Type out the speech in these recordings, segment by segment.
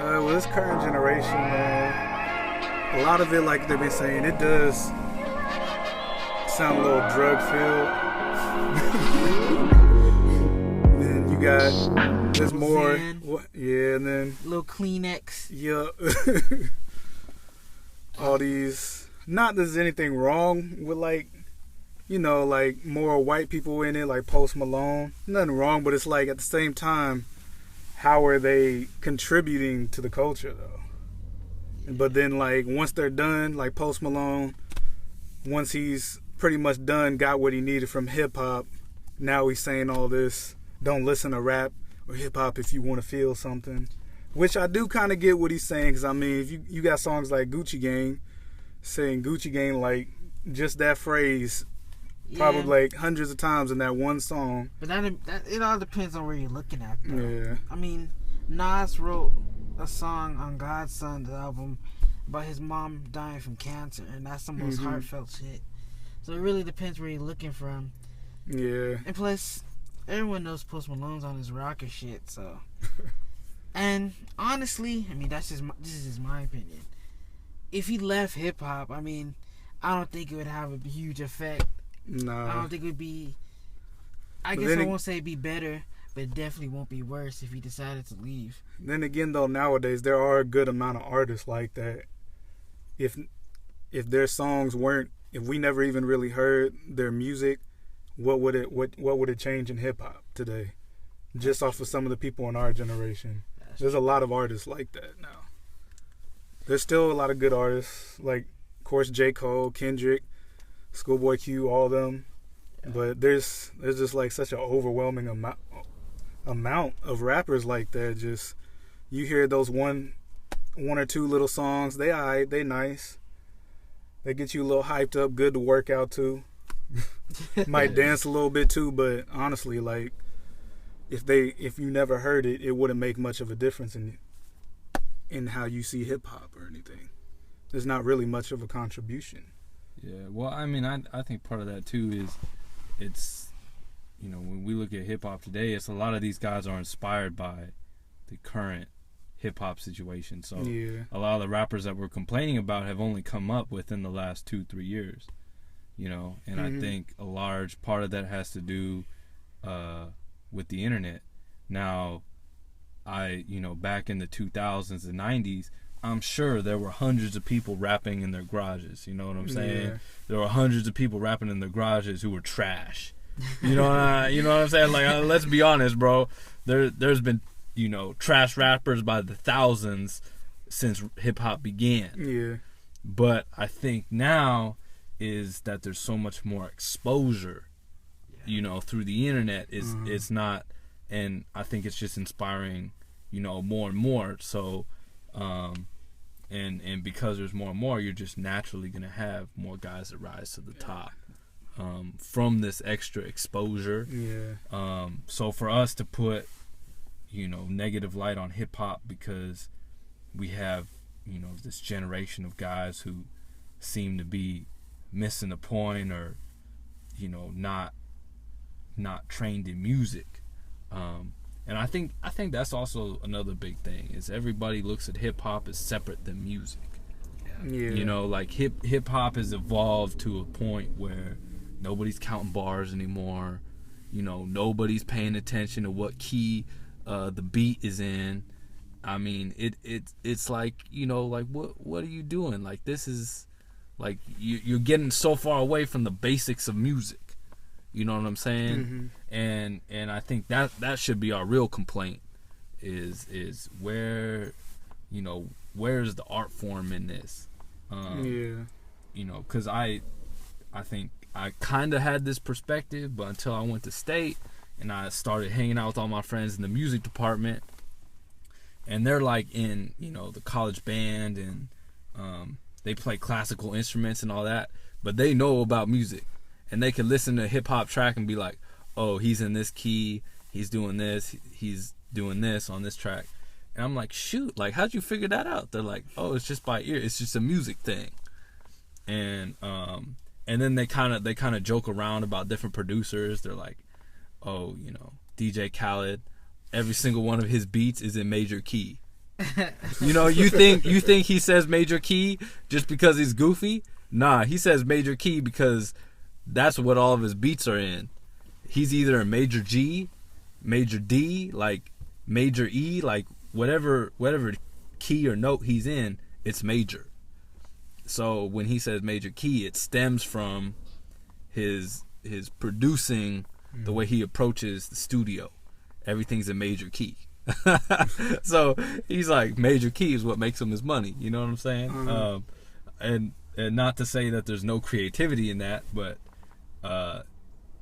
With this current generation, a lot of it, like they've been saying, it does sound a little drug filled. Then you got there's more, yeah, and then little Kleenex. Yeah. All these. Not that there's anything wrong with like more white people in it, like Post Malone. Nothing wrong, but it's like at the same time, how are they contributing to the culture though? But then like once they're done, like Post Malone, once he's pretty much done, got what he needed from hip hop, now he's saying all this, don't listen to rap or hip hop if you want to feel something. Which I do kind of get what he's saying, because I mean, if you got songs like Gucci Gang, saying Gucci Gang, like just that phrase, probably like hundreds of times in that one song. But that it all depends on where you're looking at, though. Yeah. I mean, Nas wrote a song on God's Son's album about his mom dying from cancer, and that's the most heartfelt shit. So it really depends where you're looking from. Yeah. And plus, everyone knows Post Malone's on his rocker shit, so. And honestly, I mean, this is just my opinion. If he left hip hop, I mean, I don't think it would have a huge effect. No. I don't think it would be. I guess I won't say it'd be better, but it definitely won't be worse if he decided to leave. Then again, though, nowadays there are a good amount of artists like that. If their songs weren't, if we never even really heard their music, what would it change in hip hop today? Just off of some of the people in our generation. There's a lot of artists like that now. There's still a lot of good artists, like, of course, J. Cole, Kendrick, Schoolboy Q, all of them. Yeah. But there's just like such an overwhelming amount of rappers like that. Just you hear those one or two little songs, they alright, they nice. They get you a little hyped up, good to work out to. Might dance a little bit too, but honestly, like if you never heard it, it wouldn't make much of a difference in how you see hip hop or anything. There's not really much of a contribution. Yeah, well, I mean, I think part of that too is it's, when we look at hip hop today, it's a lot of these guys are inspired by the current hip hop situation. So a lot of the rappers that we're complaining about have only come up within the last 2-3 years, and I think a large part of that has to do with the internet. Now, back in the 2000s and 90s, I'm sure there were hundreds of people rapping in their garages. You know what I'm saying? Yeah. There were hundreds of people rapping in their garages who were trash. You know what I'm saying? Like, let's be honest, bro. There's been, trash rappers by the thousands since hip hop began. Yeah. But I think now is that there's so much more exposure, through the internet. It's not, and I think it's just inspiring, more and more. So, and because there's more and more, you're just naturally going to have more guys that rise to the top from this extra exposure. Yeah. So for us to put, negative light on hip hop because we have, this generation of guys who seem to be missing the point or, not trained in music. And I think that's also another big thing is everybody looks at hip hop as separate than music. Yeah. Like hip hop has evolved to a point where nobody's counting bars anymore. Nobody's paying attention to what key the beat is in. I mean, it's like, like what are you doing? Like this is like you're getting so far away from the basics of music. You know what I'm saying? Mm-hmm. And I think that should be our real complaint is where, where's the art form in this? Because I think I kind of had this perspective, but until I went to state and I started hanging out with all my friends in the music department, and they're like in, the college band and they play classical instruments and all that, but they know about music. And they can listen to a hip-hop track and be like, oh, he's in this key, he's doing this on this track. And I'm like, shoot, like, how'd you figure that out? They're like, oh, it's just by ear. It's just a music thing. And then they kind of joke around about different producers. They're like, oh, DJ Khaled, every single one of his beats is in major key. You know, you think he says major key just because he's goofy? Nah, he says major key because that's what all of his beats are in. He's either a major G, major D, like major E, like whatever key or note he's in, it's major. So when he says major key, it stems from his producing, the way he approaches the studio. Everything's a major key. So he's like, major key is what makes him his money. You know what I'm saying? And not to say that there's no creativity in that, but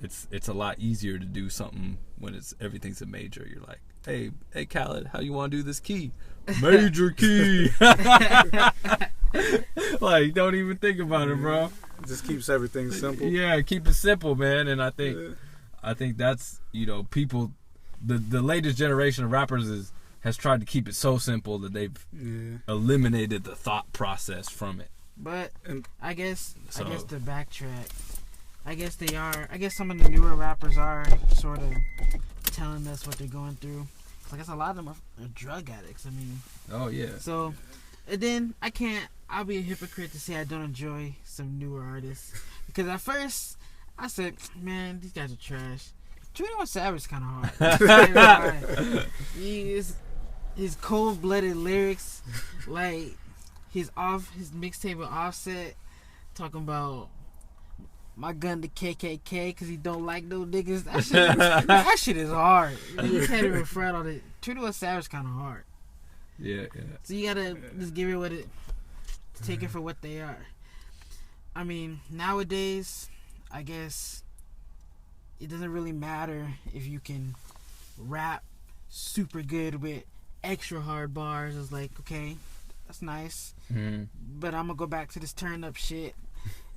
it's a lot easier to do something when everything's a major. You're like, hey Khaled, how you want to do this key? Major key. Like, don't even think about it, bro. It just keeps everything simple. Yeah, keep it simple, man. And I think that's, you know, people, the latest generation of rappers has tried to keep it so simple that they've eliminated the thought process from it. But I guess to backtrack, I guess some of the newer rappers are sort of telling us what they're going through. I guess a lot of them are drug addicts. I mean, oh yeah. So, and then I'll be a hypocrite to say I don't enjoy some newer artists, because at first I said, man, these guys are trash. 21 Savage is kind of hard. His cold-blooded lyrics, like his mixtape with Offset, talking about my gun to KKK because he don't like no niggas. That shit is hard. You can't even fret on it. 21 Savage kind of hard. Yeah. So you gotta just give it what it, take it for what they are. I mean, nowadays, I guess it doesn't really matter if you can rap super good with extra hard bars. It's like, okay, that's nice, but I'm gonna go back to this turn up shit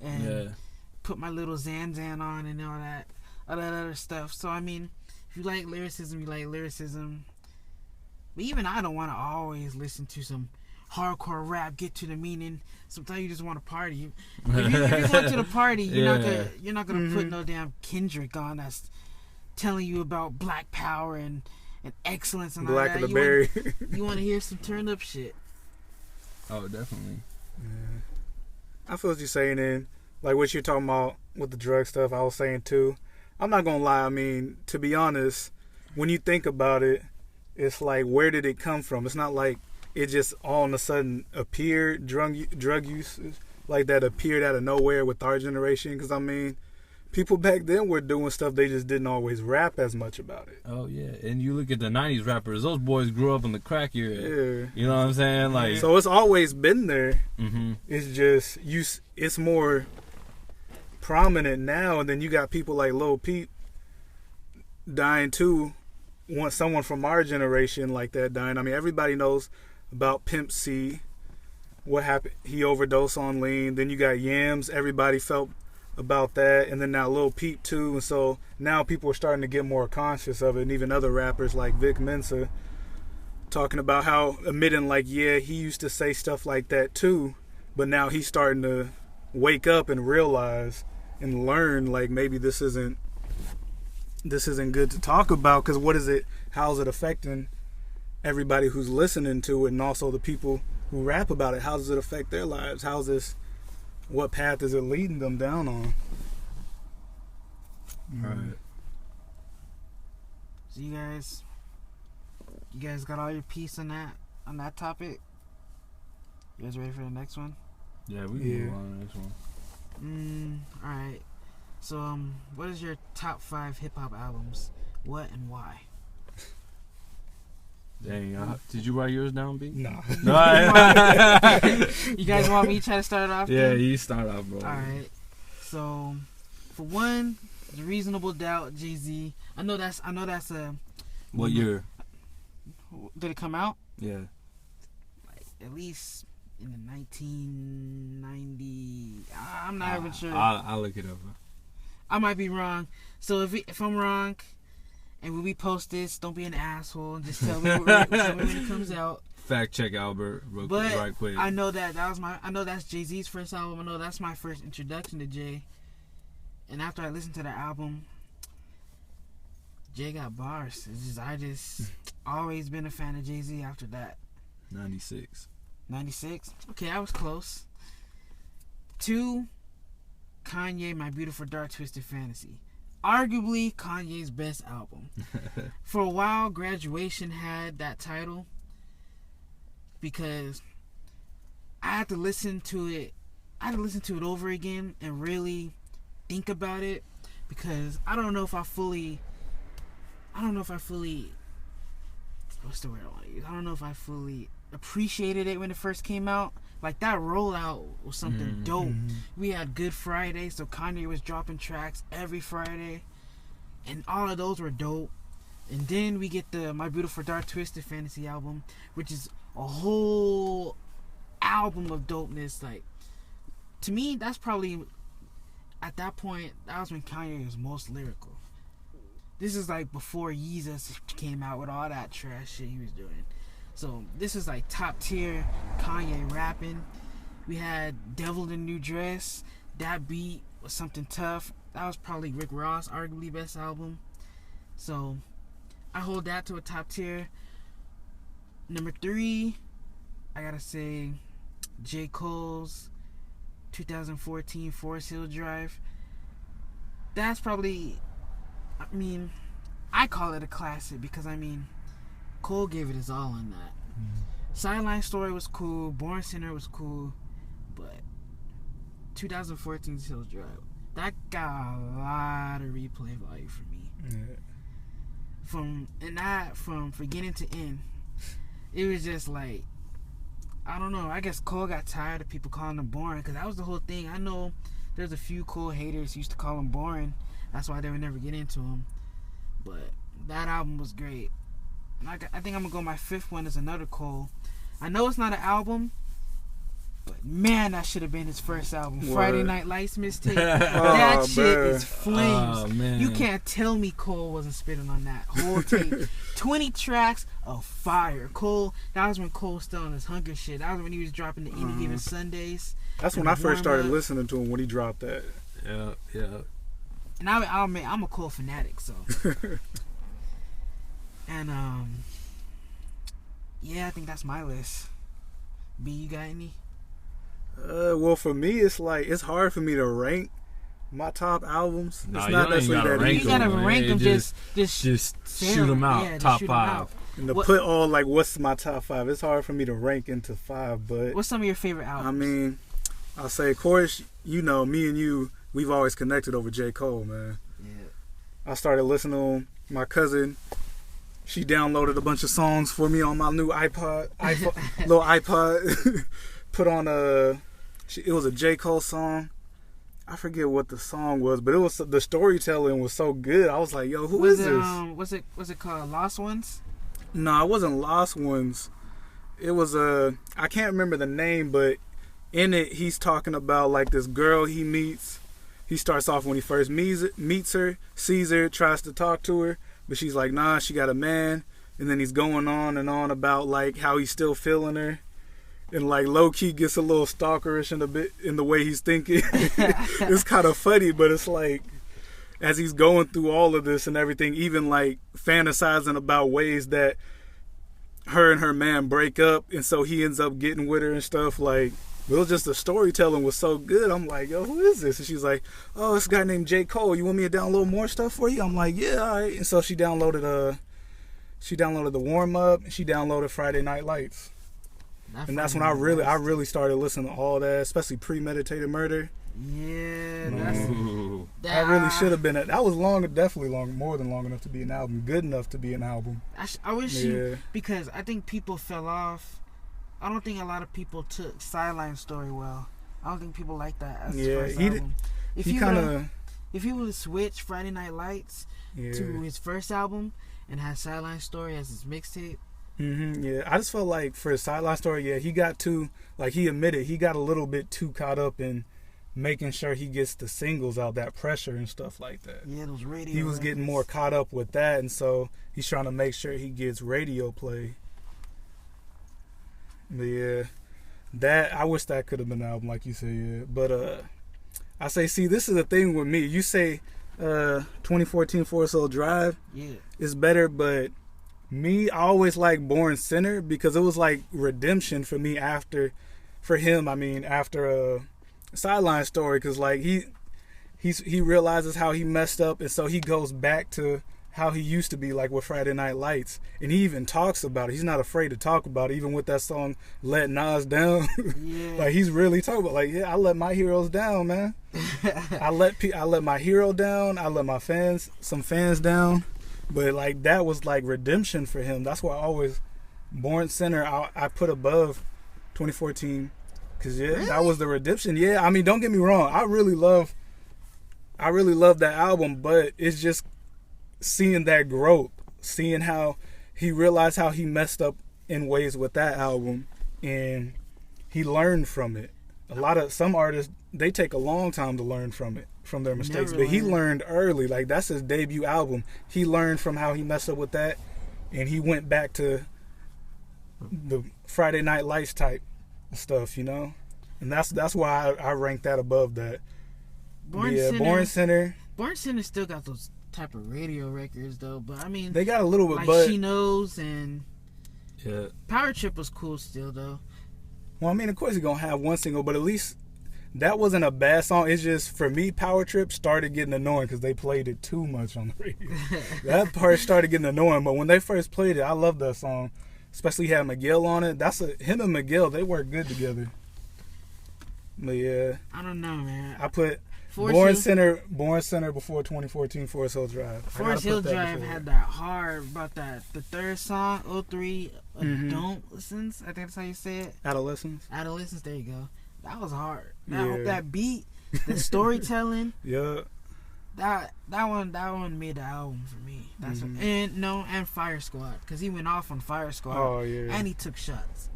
and put my little Zanzan on and all that other stuff. So I mean, if you like lyricism, you like lyricism. But even I don't want to always listen to some hardcore rap, get to the meaning. Sometimes you just want to party. If you're going to the party, you're not gonna put no damn Kendrick on that's telling you about black power and excellence and Black all that. of the Berry. You want to hear some turn up shit. Oh, definitely. Yeah. I feel what you're saying, and like what you're talking about with the drug stuff, I was saying too. I'm not gonna lie. I mean, to be honest, when you think about it, it's like, where did it come from? It's not like it just all of a sudden appeared, drug use like that appeared out of nowhere with our generation. Because I mean, people back then were doing stuff, they just didn't always rap as much about it. Oh yeah, and you look at the 90s rappers, those boys grew up in the crack era. Yeah. You know what I'm saying? Like, so it's always been there. Mm-hmm. It's just it's more prominent now, and then you got people like Lil Peep dying too. Want someone from our generation like that dying. I mean, everybody knows about Pimp C. What happened? He overdosed on lean. Then you got Yams. Everybody felt about that, and then now Lil Peep too. And so now people are starting to get more conscious of it, and even other rappers like Vic Mensa talking about how, admitting like, yeah, he used to say stuff like that too, but now he's starting to wake up and realize and learn, like, maybe this isn't good to talk about, because what is it, how's it affecting everybody who's listening to it, and also the people who rap about it? How does it affect their lives? What path is it leading them down on? Right. So you guys got all your piece on that topic? You guys ready for the next one? Yeah, we can move on to the next one. Alright. So, what is your top 5 hip-hop albums? What and why? Dang, did you write yours down, B? No. You guys want me to try to start it off? Yeah, then? you start off, bro. Alright. So, for one, The Reasonable Doubt, Jay-Z. I know that's a... What year? Did it come out? Yeah. Like, at least in the 1990... I'm not even sure. I'll look it up. I might be wrong. So if I'm wrong, and when we post this, don't be an asshole and just tell me when it comes out. Fact check Albert, right quick. I know that's Jay-Z's first album. I know that's my first introduction to Jay. And after I listened to the album, Jay got bars. I just always been a fan of Jay-Z after that. 96. 96. Okay, I was close. 2, Kanye, My Beautiful Dark Twisted Fantasy. Arguably Kanye's best album. For a while, Graduation had that title because I had to listen to it. I had to listen to it over again and really think about it, because I don't know if I fully what's the word I want to use? I don't know if I fully appreciated it when it first came out. Like, that rollout was something dope. We had Good Friday, so Kanye was dropping tracks every Friday, and all of those were dope. And then we get the My Beautiful Dark Twisted Fantasy album, which is a whole album of dopeness. Like, to me, that's probably, at that point, that was when Kanye was most lyrical. This is like before Yeezus came out with all that trash shit he was doing. So this is like top tier Kanye rapping. We had Devil in a New Dress. That beat was something tough. That was probably Rick Ross' arguably best album. So I hold that to a top tier. Number 3, I gotta say J. Cole's 2014 Forest Hill Drive. That's probably, I mean, I call it a classic because, I mean, Cole gave it his all on that. Sideline Story was cool. Born Sinner was cool. But 2014 Hills Drive, that got a lot of replay value for me. Yeah. From beginning to end, it was just like, I don't know. I guess Cole got tired of people calling him boring, because that was the whole thing. I know there's a few Cole haters who used to call him boring. That's why they would never get into him. But that album was great. And I think I'm going to go, my 5th one is another Cole. I know it's not an album, but man, that should have been his first album. Word. Friday Night Lights mixtape. That shit is flames. Oh, man. You can't tell me Cole wasn't spitting on that whole tape. 20 tracks of fire. Cole, that was when Cole was still on his hunger shit. That was when he was dropping the Any Given Sundays. That's when I first started listening to him, when he dropped that. Yeah. And I'll admit, I'm a Cole fanatic, so. And, yeah, I think that's my list. B, you got any? Well, for me, it's like, it's hard for me to rank my top albums. Nah, it's not necessarily that easy. You gotta rank them, just shoot them out. Yeah, top 5. And to put all, like, what's my top 5, it's hard for me to rank into 5, but... What's some of your favorite albums? I mean, I'll say, of course, you know, me and you, we've always connected over J. Cole, man. Yeah. I started listening to him. My cousin, she downloaded a bunch of songs for me on my new iPod, little iPod. Put on it was a J. Cole song. I forget what the song was, but it was, the storytelling was so good. I was like, yo, who is this? Was it called Lost Ones? No, it wasn't Lost Ones. It was I can't remember the name, but in it, he's talking about like this girl he meets. He starts off when he first meets her, sees her, tries to talk to her, but she's like, nah, she got a man. And then he's going on and on about like how he's still feeling her. And like low key gets a little stalkerish in the way he's thinking. It's kind of funny, but it's like, as he's going through all of this and everything, even like fantasizing about ways that her and her man break up, and so he ends up getting with her and stuff. Like, it was just, the storytelling was so good. I'm like, yo, who is this? And she's like, oh, it's a guy named J. Cole. You want me to download more stuff for you? I'm like, yeah, all right. And so she downloaded the warm up. She downloaded Friday Night Lights. And that's when I really started listening to all that, especially Premeditated Murder. Yeah, that really should have been that was definitely more than long enough to be an album, good enough to be an album. I wish because I think people fell off. I don't think a lot of people took Sideline Story well. I don't think people like that as his first album. If he would have switched Friday Night Lights to his first album and had Sideline Story as his mixtape. Yeah, I just felt like for his Sideline Story, he got too, like, he admitted he got a little bit too caught up in making sure he gets the singles out, that pressure and stuff like that. Yeah, those radio. He was getting more caught up with that, and so he's trying to make sure he gets radio play. But yeah, that, I wish that could have been an album, like you said. Yeah, but I say, see, this is the thing with me. You say 2014 Forest Hill Drive is better, but Me, I always liked Born Sinner because it was like redemption for me for him. I mean, after a Sideline Story, because like he realizes how he messed up, and so he goes back to how he used to be, like with Friday Night Lights, and he even talks about it. He's not afraid to talk about it, even with that song "Let Nas Down." Yeah. Like he's really talking about, like, yeah, I let my heroes down, man. I let my hero down. I let some fans down. But like that was like redemption for him. That's why I always Born Sinner I put above 2014, because Really? that was the redemption. Yeah, I mean, don't get me wrong. I really love that album, but it's just seeing that growth, seeing how he realized how he messed up in ways with that album, and he learned from it. Some artists, they take a long time to learn from their mistakes, Never but he learned. learned early. Like that's his debut album. He learned from how he messed up with that, and he went back to the Friday Night Lights type stuff, you know. And that's why I rank that above that. Born Born Sinner. Born Sinner still got those type of radio records though, but I mean, They got a little bit, like but She Knows and Yeah. Power Trip was cool still though. well, I mean, of course, he's gonna have one single, but at least that wasn't a bad song. It's just for me, Power Trip started getting annoying because they played it too much on the radio. That part started getting annoying, but when they first played it, I loved that song. Especially had Miguel on it. Him and Miguel, they work good together. But yeah, I don't know, man. I put Forest Hill- Born Center before 2014 Forest Hill Drive. I gotta Forest Hill put that Drive before. had that hard about that. The third song, 03, Mhm. Adolescence. I think that's how you say it. Adolescence. Adolescence. There you go. That was hard. Yeah. That beat, the storytelling. Yeah. That one made the album for me. That's Mhm. and Fire Squad, because he went off on Fire Squad. Oh yeah. And he took shots.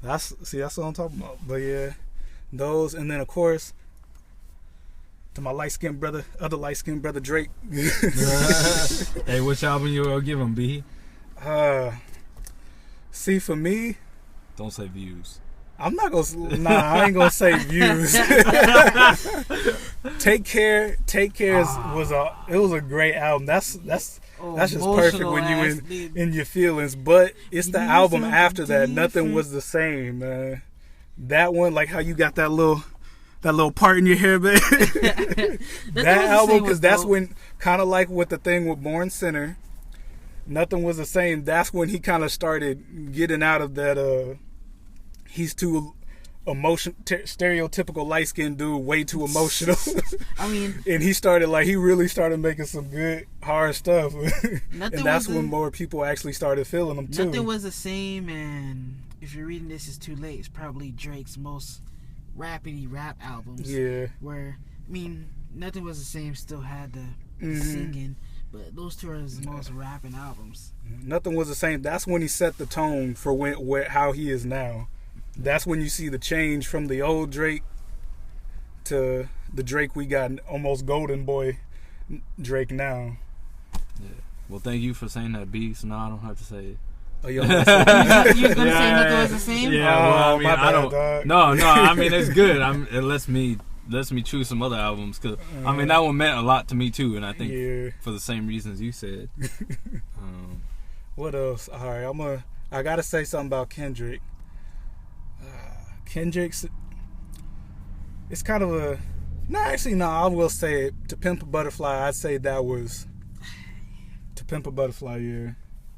That's what I'm talking about. But yeah, those, and then of course to my other light skinned brother Drake. Hey, which album you gonna give him, B? See, for me, Don't say Views. I'm not gonna. Nah, I ain't gonna say Views. Take Care was a great album. That's just perfect when you in your feelings. But it's the You need album something after that. Nothing different. was the same, man. That one, like how you got that little part in your hair, babe. That album, because that's when, kind of like with the thing with Born Sinner, Nothing Was the Same. That's when he kind of started getting out of that. He's too stereotypical light skinned dude, way too emotional. I mean, And he really started making some good hard stuff. And that's when more people actually started feeling him too. Nothing Was the Same, and if you're reading this, it's too late. It's probably Drake's most rapidy rap albums. Yeah. Where, I mean, Nothing Was the Same still had the Mhm. singing, but those two are his most rapping albums. Nothing Was the Same. That's when he set the tone for how he is now. That's when you see the change from the old Drake to the Drake we got, almost golden boy Drake now. Yeah. Well, thank you for saying that, B. So now I don't have to say it. Oh, yo, You was gonna say Nothing Was the Same? Yeah, well, I Oh, mean, my I bad, don't. dog. No, I mean it's good. It lets me choose some other albums because I mean that one meant a lot to me too, and I think Yeah. for the same reasons you said. What else? All right, I gotta say something about Kendrick. Kendrick's, it's kind of a, I will say it. To Pimp a Butterfly, I'd say that was To Pimp a Butterfly. Yeah,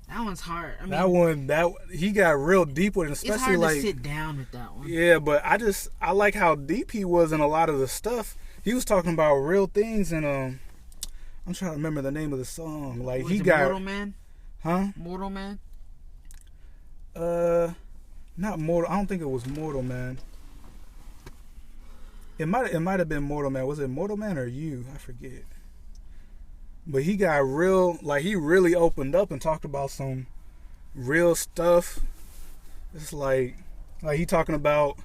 That one's hard. I mean, he got real deep with it, it's especially hard like to sit down with that one. yeah. But I like how deep he was in a lot of the stuff. He was talking about real things, and I'm trying to remember the name of the song. Like Was he it got, Mortal Man? huh? Mortal Man? Not Mortal. I don't think it was Mortal Man. It might have been Mortal Man. Was it Mortal Man or You? I forget. But he got real, like he really opened up and talked about some real stuff. It's like he talking about,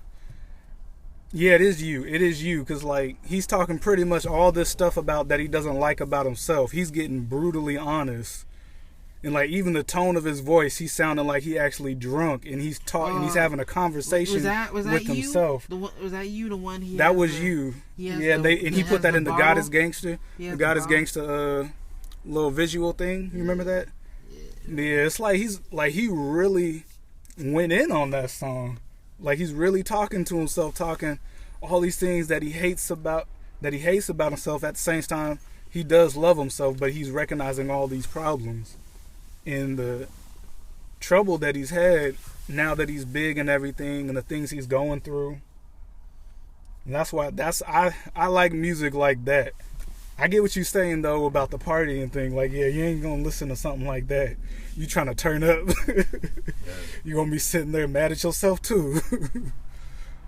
yeah, it is you, because like he's talking pretty much all this stuff about that he doesn't like about himself. He's getting brutally honest. And like even the tone of his voice, he's sounding like he actually drunk, and he's talking. He's having a conversation Was that with you? himself. Was that you? The one he? That has was the- you. he has Yeah, the- he put has that the in the bottle. God is Gangster. He The has God the is bottle. Gangster little visual thing. You remember that? Yeah, it's like he really went in on that song. Like he's really talking to himself, talking all these things that he hates about himself. At the same time, he does love himself, but he's recognizing all these problems and the trouble that he's had now that he's big and everything, and the things he's going through. And that's why I like music like that. I get what you're saying though about the partying thing. Like, yeah, you ain't gonna listen to something like that. You trying to turn up. You're gonna be sitting there mad at yourself too.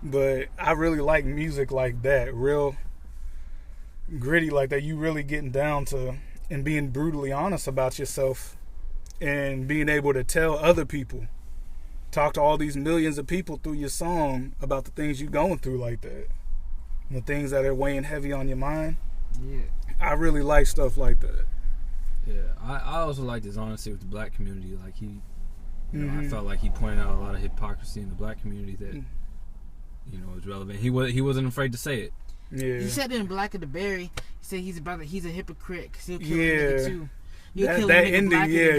But I really like music like that, real gritty like that. You really getting down to and being brutally honest about yourself and being able to tell other people, talk to all these millions of people through your song about the things you're going through like that, and the things that are weighing heavy on your mind. Yeah, I really like stuff like that. Yeah, I also like his honesty with the black community. Like I felt like he pointed out a lot of hypocrisy in the black community that is relevant. He wasn't afraid to say it. Yeah, he said it in Black of the Berry. He said he's a hypocrite because he'll kill a nigga too. That ending, yeah,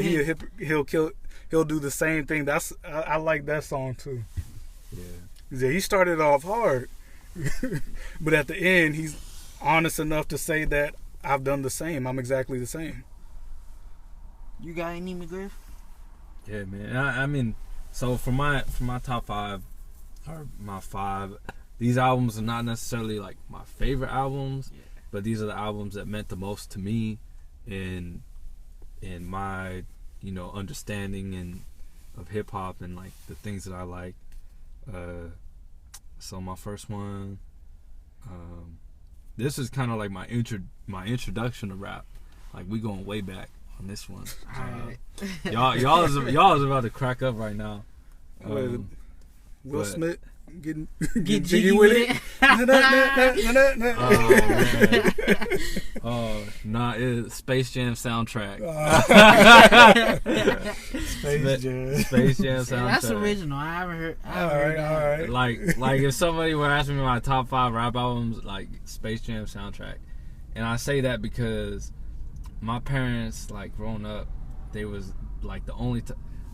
he'll do the same thing. I like that song too. Yeah, he started off hard, but at the end, he's honest enough to say that I've done the same. I'm exactly the same. You got any, McGriff? Yeah, man. I mean, so for my top 5 or my 5, these albums are not necessarily like my favorite albums, but these are the albums that meant the most to me in my understanding and of hip hop and like the things that I like. So my first one, this is kind of like my introduction to rap. Like we going way back on this one. Y'all is about to crack up right now. Will Smith get jiggy with it. Oh man. It's Space Jam soundtrack. Space Jam soundtrack. That's original. I haven't heard. All right. Like if somebody were asking me my top 5 rap albums, like Space Jam soundtrack, and I say that because my parents, like growing up, they was like the only.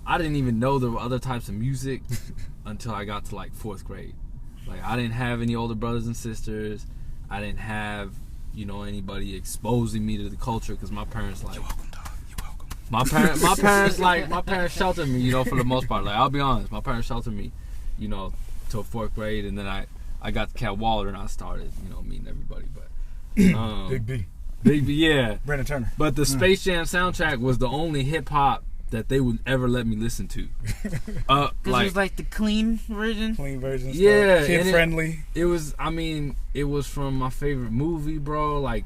I didn't even know there were other types of music until I got to like 4th grade. Like I didn't have any older brothers and sisters. I didn't have anybody exposing me to the culture because my parents like. You're welcome, dog. You're welcome. My parents sheltered me, for the most part. Like I'll be honest, my parents sheltered me, till 4th grade, and then I got to Cat Waller and I started, meeting everybody. But Big B, yeah. Brandon Turner. But the Space Jam soundtrack was the only hip hop that they would ever let me listen to. Because it was like the clean version? Clean version. Yeah. Kid friendly. It was from my favorite movie, bro. Like,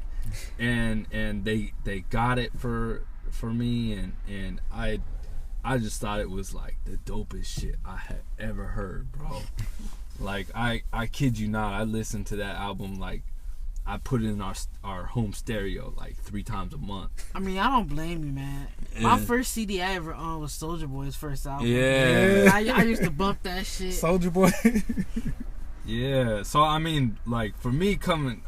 and they got it for me, and I just thought it was like the dopest shit I had ever heard, bro. Like, I kid you not, I listened to that album like, I put it in our home stereo like 3 times a month. I mean, I don't blame you, man. My first CD I ever owned was Soulja Boy's first album. Yeah. I used to bump that shit. Soulja Boy. Yeah. So I mean, like for me,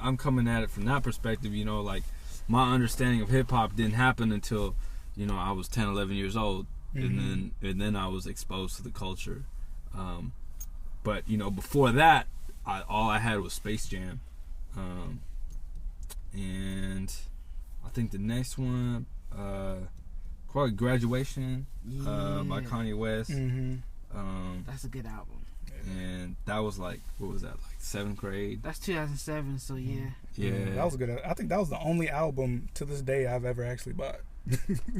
I'm coming at it from that perspective. Like my understanding of hip hop didn't happen until I was 10, 11 years old, and then I was exposed to the culture. But before that, all I had was Space Jam. And I think the next one, probably Graduation, by Kanye West. That's a good album. And that was like, what was that, like 7th grade? That's 2007, so yeah. Yeah. That was good. I think that was the only album to this day I've ever actually bought.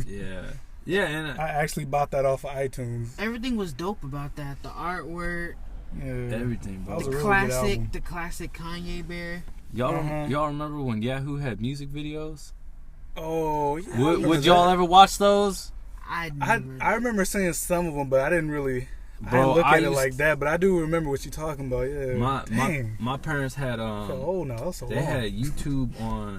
Yeah. Yeah, and I actually bought that off of iTunes. Everything was dope about that. The artwork. Yeah. Everything, bro. That was a really good album. The classic Kanye Bear. Y'all remember when Yahoo had music videos? Oh, yeah. Would y'all ever watch those? I remember seeing some of them, but I didn't really look at it like that. But I do remember what you're talking about. Yeah. My parents had oh no, that's so they long. had YouTube on.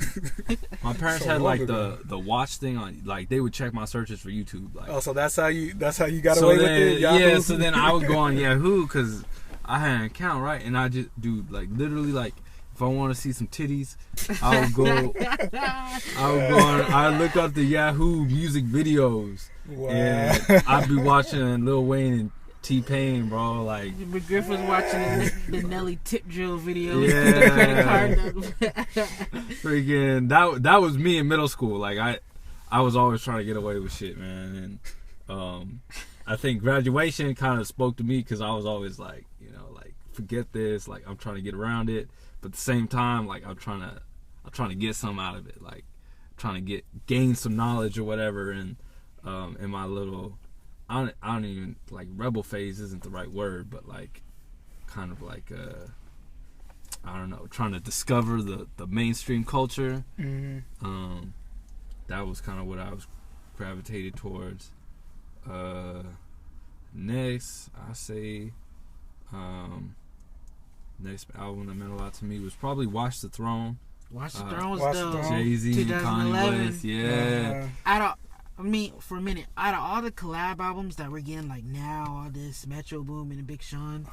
My parents had like the watch thing on. Like they would check my searches for YouTube. Like, so that's how you got away with it. Yahoo? Yeah. So then I would go on Yahoo because I had an account, right? And I just do like literally like if I want to see some titties, I would go. I look up the Yahoo music videos, and I'd be watching Lil Wayne and T-Pain, bro. Like McGriff was watching the Nelly tip drill videos. Yeah. Freaking that was me in middle school. Like I was always trying to get away with shit, man. And I think graduation kind of spoke to me because I was always like, like forget this. Like I'm trying to get around it, but at the same time, like I'm trying to get some out of it. Like trying to gain some knowledge or whatever. And in my little, I don't even, like, rebel phase isn't the right word, but like kind of like I don't know, trying to discover the mainstream culture. Mm-hmm. That was kind of what I was gravitated towards. Next, I say, next album that meant a lot to me was probably Watch the Throne. Watch the Throne was Watch the dope. Throne. Jay-Z, 2011. Kanye West, yeah. For a minute, out of all the collab albums that we're getting, like now, all this Metro Boomin and Big Sean,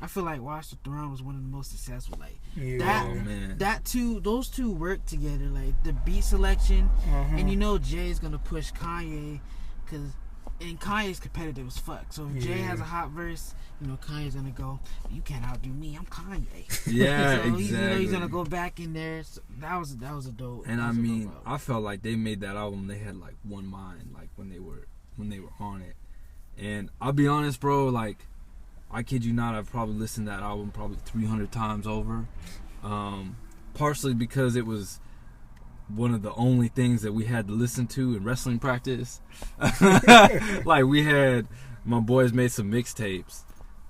I feel like Watch the Throne was one of the most successful. Like Man. those two work together. Like the beat selection, Uh-huh. and Jay's gonna push Kanye, and Kanye's competitive as fuck. So if Jay has a hot verse, Kanye's gonna go, "You can't outdo me. I'm Kanye." Yeah, so exactly. He's gonna go back in there. So that was a dope. And I mean, I felt like they made that album. They had like one mind, like when they were on it. And I'll be honest, bro. Like, I kid you not, I've probably listened to that album probably 300 times over. Partially because it was one of the only things that we had to listen to in wrestling practice. Like my boys made some mixtapes,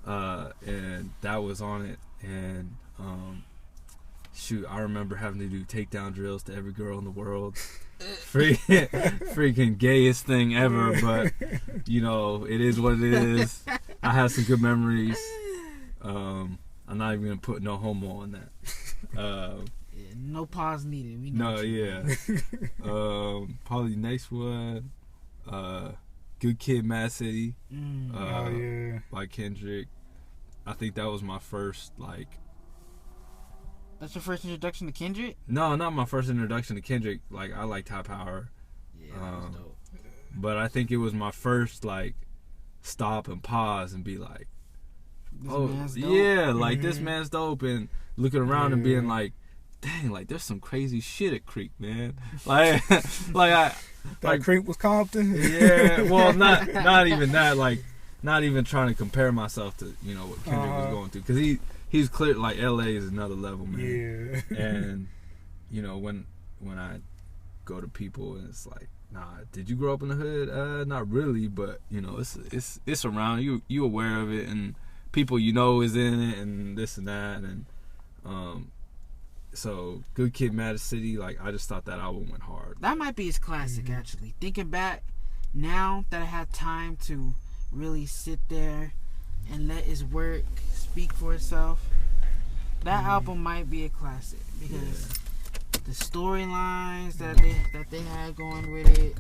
and that was on it. And shoot, I remember having to do takedown drills to every girl in the world. Freaking gayest thing ever, but it is what it is. I have some good memories. I'm not even gonna put no homo on that. No pause needed. We No, know yeah. Probably next one, Good Kid, Mad City, by Kendrick. I think that was my first, like. That's your first introduction to Kendrick? No, not my first introduction to Kendrick. Like, I liked High Power. Yeah, that was dope. But I think it was my first, like, stop and pause and be like, Man's dope. Yeah, like, this man's dope. And looking around and being like, dang, like, there's some crazy shit at Creek, man. Like, Creek was Compton. Yeah, well, not even that. Like, not even trying to compare myself to, what Kendrick was going through. Because he's clear, like, LA is another level, man. Yeah. And, when I go to people and it's like, nah, did you grow up in the hood? Not really, but, it's around. You aware of it, and people is in it, and this and that. And, so, Good Kid, Mad City, like, I just thought that album went hard. That might be his classic, actually. Thinking back, now that I have time to really sit there and let his work speak for itself, that album might be a classic because the storylines that they had going with it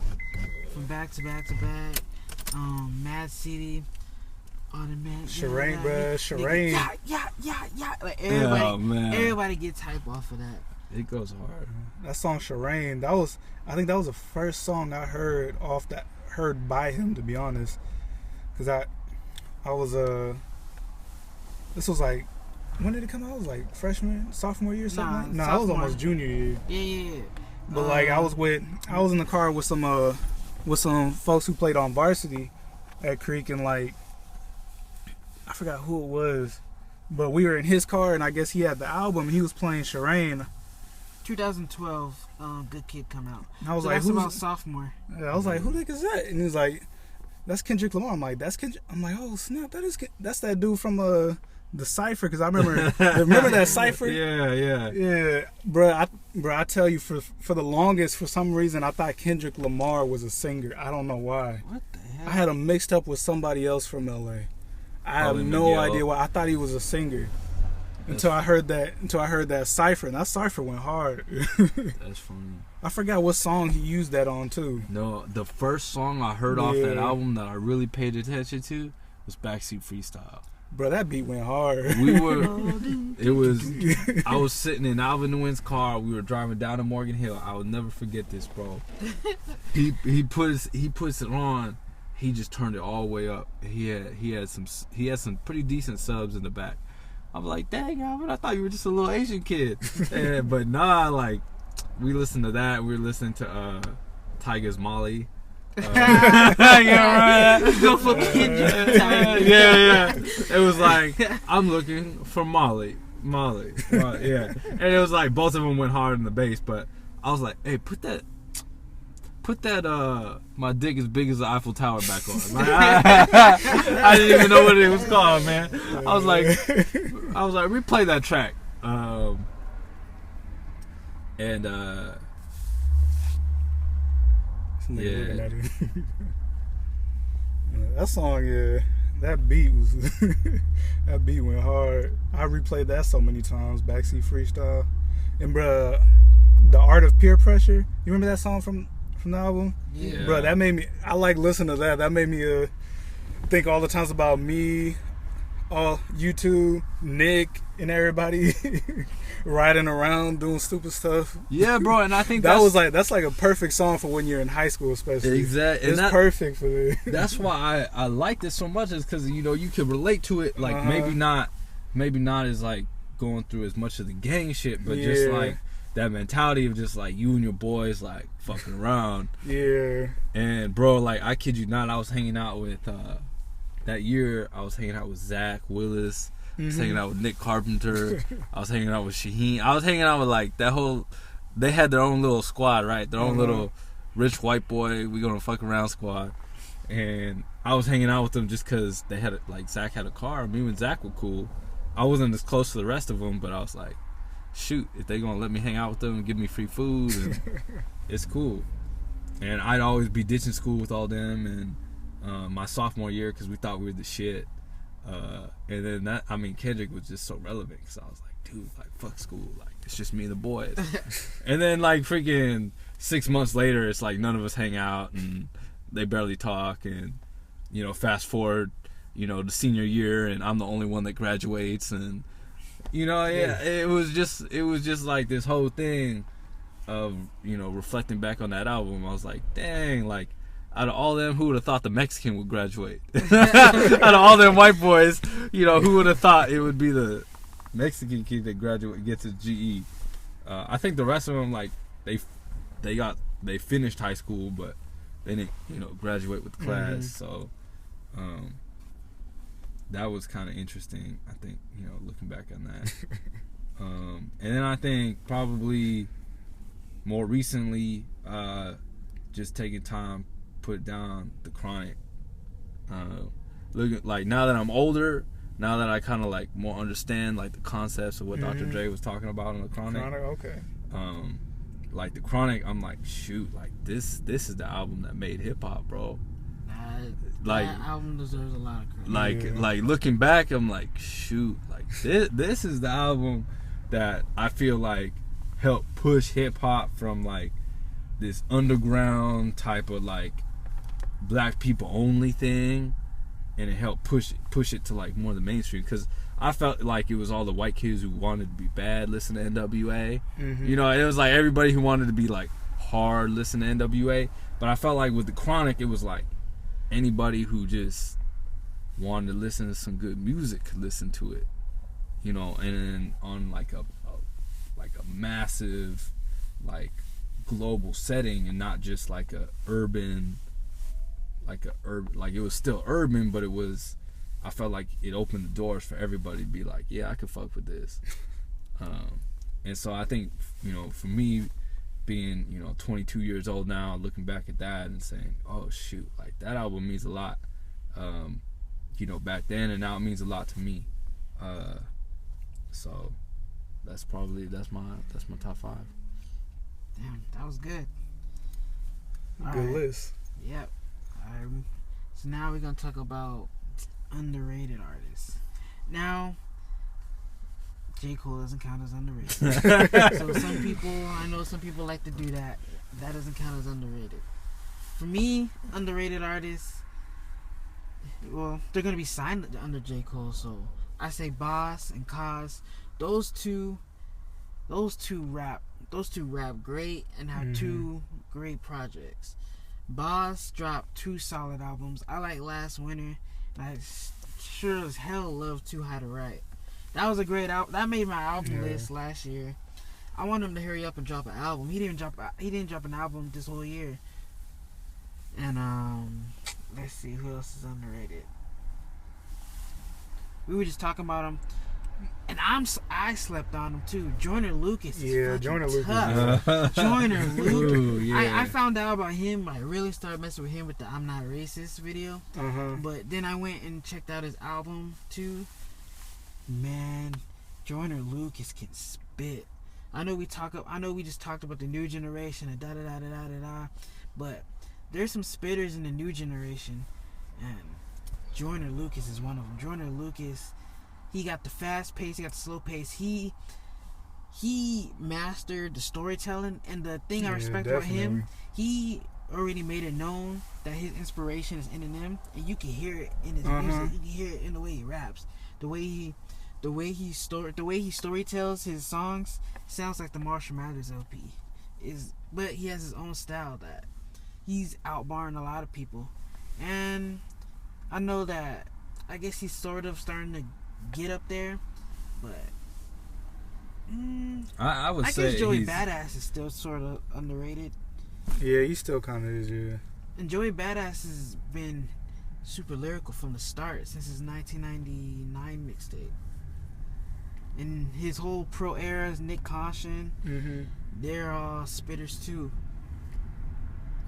from back to back to back, Mad City, Automatic, Shireen, bruh, Shireen. Yeah. Like everybody gets hype off of that. It goes hard. That song Shireen, I think that was the first song I heard by him, to be honest. Cause I was this was like, when did it come out? I was like freshman, sophomore year, something. No, I was almost junior year. Yeah. But like I was in the car with some folks who played on varsity at Creek, and like I forgot who it was, but we were in his car, and I guess he had the album. He was playing Shireen. 2012, Good Kid come out. And I was so like, that's who's about sophomore? Yeah, I was like, who the heck is that? And he was like, that's Kendrick Lamar. I'm like, that's Kendrick. I'm like, oh snap, that's that dude from the Cypher. Because I remember that Cypher. Yeah. Bro, I tell you, for the longest, for some reason, I thought Kendrick Lamar was a singer. I don't know why. What the hell? I had him mixed up with somebody else from LA. I have no Miguel. idea why. I thought he was a singer until I heard that Cypher, and that Cypher went hard. That's funny. I forgot what song he used that on too. No, the first song I heard off that album that I really paid attention to was Backseat Freestyle. Bro, that beat went hard. We were. It was. I was sitting in Alvin Nguyen's car. We were driving down to Morgan Hill. I will never forget this, bro. He puts it on. He just turned it all the way up. He had some pretty decent subs in the back. I'm like, dang, Alvin, I thought you were just a little Asian kid. But nah, like, we listened to that. We were listening to Tyga's Molly. Yeah, right. Go for Kendrick. Yeah. It was like, I'm looking for Molly. Yeah. And it was like both of them went hard in the bass, but I was like, hey, put that my dick as big as the Eiffel Tower back on. Like, I didn't even know what it was called, man. I was like, replay that track. Yeah. That song, yeah, that beat was that beat went hard. I replayed that so many times. Backseat Freestyle, and bruh, The Art of Peer Pressure. You remember that song from the album? Yeah. Bruh, that made me. I like listening to that. That made me think all the times about me, YouTube, Nick, and everybody riding around doing stupid stuff. Yeah, bro, and I think that's like a perfect song for when you're in high school, especially. Exactly, it's perfect for it. That's why I like this so much, is because you can relate to it. Like maybe not as like going through as much of the gang shit, but just like that mentality of just like you and your boys like fucking around. Yeah. And bro, like I kid you not, I was hanging out with that year. I was hanging out with Zach Willis. I was hanging out with Nick Carpenter. I was hanging out with Shaheen. I was hanging out with like that whole. They had their own little squad, right? Their own little rich white boy. We gonna fuck around squad. And I was hanging out with them just because they had like Zach had a car. Me and Zach were cool. I wasn't as close to the rest of them, but I was like, shoot, if they gonna let me hang out with them and give me free food, and it's cool. And I'd always be ditching school with all them. And my sophomore year, because we thought we were the shit. And then Kendrick was just so relevant, because I was like, dude, like fuck school, like it's just me and the boys. And then like freaking 6 months later, it's like none of us hang out and they barely talk. And fast forward, the senior year, and I'm the only one that graduates. And it was just like this whole thing of reflecting back on that album. I was like, dang, like out of all them, who would have thought the Mexican would graduate? Out of all them white boys, who would have thought it would be the Mexican kid that gets his GE? I think the rest of them, like they finished high school, but they didn't graduate with the class. So that was kind of interesting, I think, looking back on that. And then I think probably more recently, just taking time, put down the Chronic. Look, like now that I'm older, now that I kind of like more understand like the concepts of what Dr. Dre was talking about on the Chronic. Okay. Like the Chronic, I'm like, shoot, like this is the album that made hip hop, bro. Like that album deserves a lot of credit. Like looking back, I'm like, shoot, like this is the album that I feel like helped push hip hop from like this underground type of like black people only thing, and it helped push it to like more of the mainstream, because I felt like it was all the white kids who wanted to be bad listen to NWA. It was like everybody who wanted to be like hard listen to NWA, but I felt like with the Chronic, it was like anybody who just wanted to listen to some good music could listen to it, and then on like a massive like global setting, and not just like a urban, like it was still urban, but I felt like it opened the doors for everybody to be like, yeah, I could fuck with this. And so I think, for me being, 22 years old now, looking back at that and saying, oh shoot, like that album means a lot, back then, and now it means a lot to me. So that's my top 5. Damn, that was good. Good list. Yep. So now we're gonna talk about underrated artists. Now, J. Cole doesn't count as underrated. So I know some people like to do that. That doesn't count as underrated. For me, underrated artists, well, they're gonna be signed under J. Cole. So I say Boss and Cos. Those two rap great and have two great projects. Boss dropped 2 solid albums. I like Last Winter, and I sure as hell love Too High to Write. That was a great album. That made my album list last year. I want him to hurry up and drop an album. He didn't drop an album this whole year. And let's see who else is underrated. We were just talking about him, and I slept on him too. Joyner Lucas. Joyner Lucas. Joyner Lucas. Ooh, yeah. I found out about him. I really started messing with him with the "I'm Not Racist" video. But then I went and checked out his album too. Man, Joyner Lucas can spit. I know we just talked about the new generation and da da da da da da da, but there's some spitters in the new generation, and Joyner Lucas is one of them. Joyner Lucas, he got the fast pace, he got the slow pace. He mastered the storytelling, and the thing I respect about him, he already made it known that his inspiration is Eminem, and you can hear it in his music. You can hear it in the way he raps, the way he storytells his songs. Sounds like the Marshall Mathers LP. But he has his own style that he's outbarring a lot of people, and I know that I guess he's sort of starting to get up there, but I would say guess Joey Badass is still sort of underrated. Yeah, he still kind of is. Yeah. And Joey Badass has been super lyrical from the start since his 1999 mixtape. And his whole pro era, Nick Caution, they're all spitters too.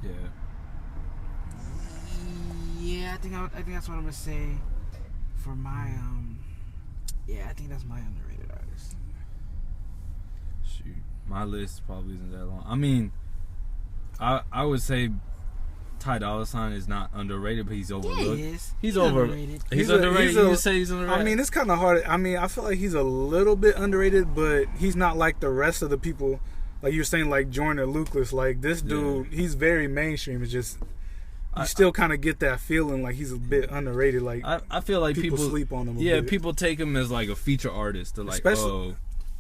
Yeah. Yeah, I think that's what I'm gonna say for my I think that's my underrated artist. Shoot, my list probably isn't that long. I mean, I would say Ty Dolla $ign is not underrated, but he's overlooked. Yeah, he is. He's underrated. He's underrated. You would say he's underrated? I mean, it's kind of hard. I mean, I feel like he's a little bit underrated, but he's not like the rest of the people. Like you're saying, like Joyner Lucas. Like this dude, he's very mainstream. It's just you still kind of get that feeling like he's a bit underrated. Like I feel like people sleep on him. Yeah, people take him as like a feature artist. They're like, but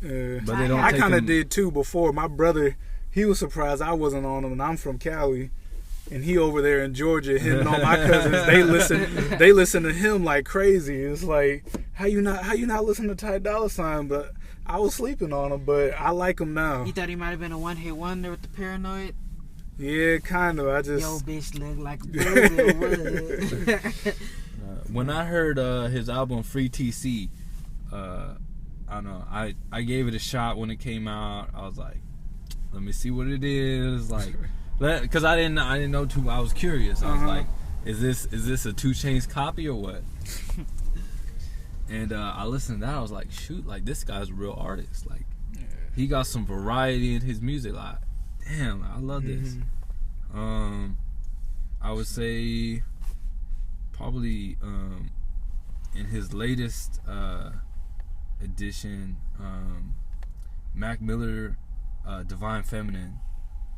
they don't. I kind of did too before. My brother, he was surprised I wasn't on him, and I'm from Cali. And he over there in Georgia, him and all my cousins, they listen to him like crazy. It's like, how you not listen to Ty Dolla $ign? But I was sleeping on him, but I like him now. You thought he might have been a one-hit wonder with the Paranoid? Yeah, kind of. I just yo bitch look like a bird. When I heard his album Free TC, I don't know. I gave it a shot when it came out. I was like, let me see what it is like. Because I didn't know too. I was curious. I was like, is this a 2 Chainz copy or what? And I listened to that. I was like, shoot, like this guy's a real artist. Like he got some variety in his music. Like, damn, I love this. I would say probably in his latest edition, Mac Miller, Divine Feminine.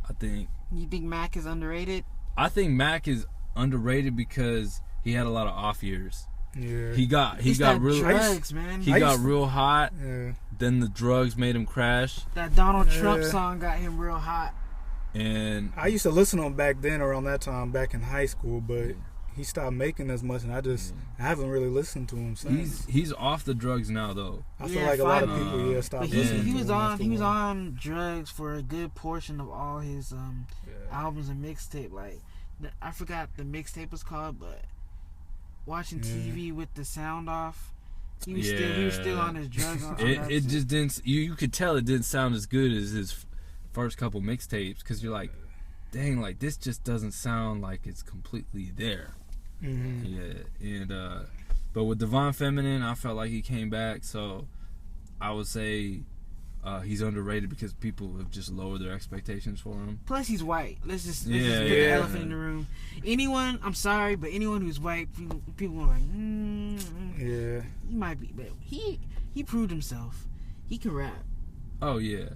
I think. You think Mac is underrated? I think Mac is underrated because he had a lot of off years. Yeah. He got real drugs, man. He got real hot. Yeah. Then the drugs made him crash. That Donald Trump song got him real hot. And I used to listen to him back then, around that time, back in high school, but he stopped making as much, and I haven't really listened to him since. He's off the drugs now, though. I feel like a lot of people stopped listening to him. He was on drugs for a good portion of all his albums and mixtape. Like I forgot the mixtape was called, but watching TV with the sound off, he was still on his drugs. It just didn't. You could tell it didn't sound as good as his first couple mixtapes, because you're like, dang, like this just doesn't sound like it's completely there. Yeah, and but with Divine Feminine, I felt like he came back, so I would say he's underrated because people have just lowered their expectations for him. Plus, he's white. Let's just put the elephant in the room. I'm sorry, but anyone who's white, people are like, he might be, but he proved himself. He can rap. Oh yeah.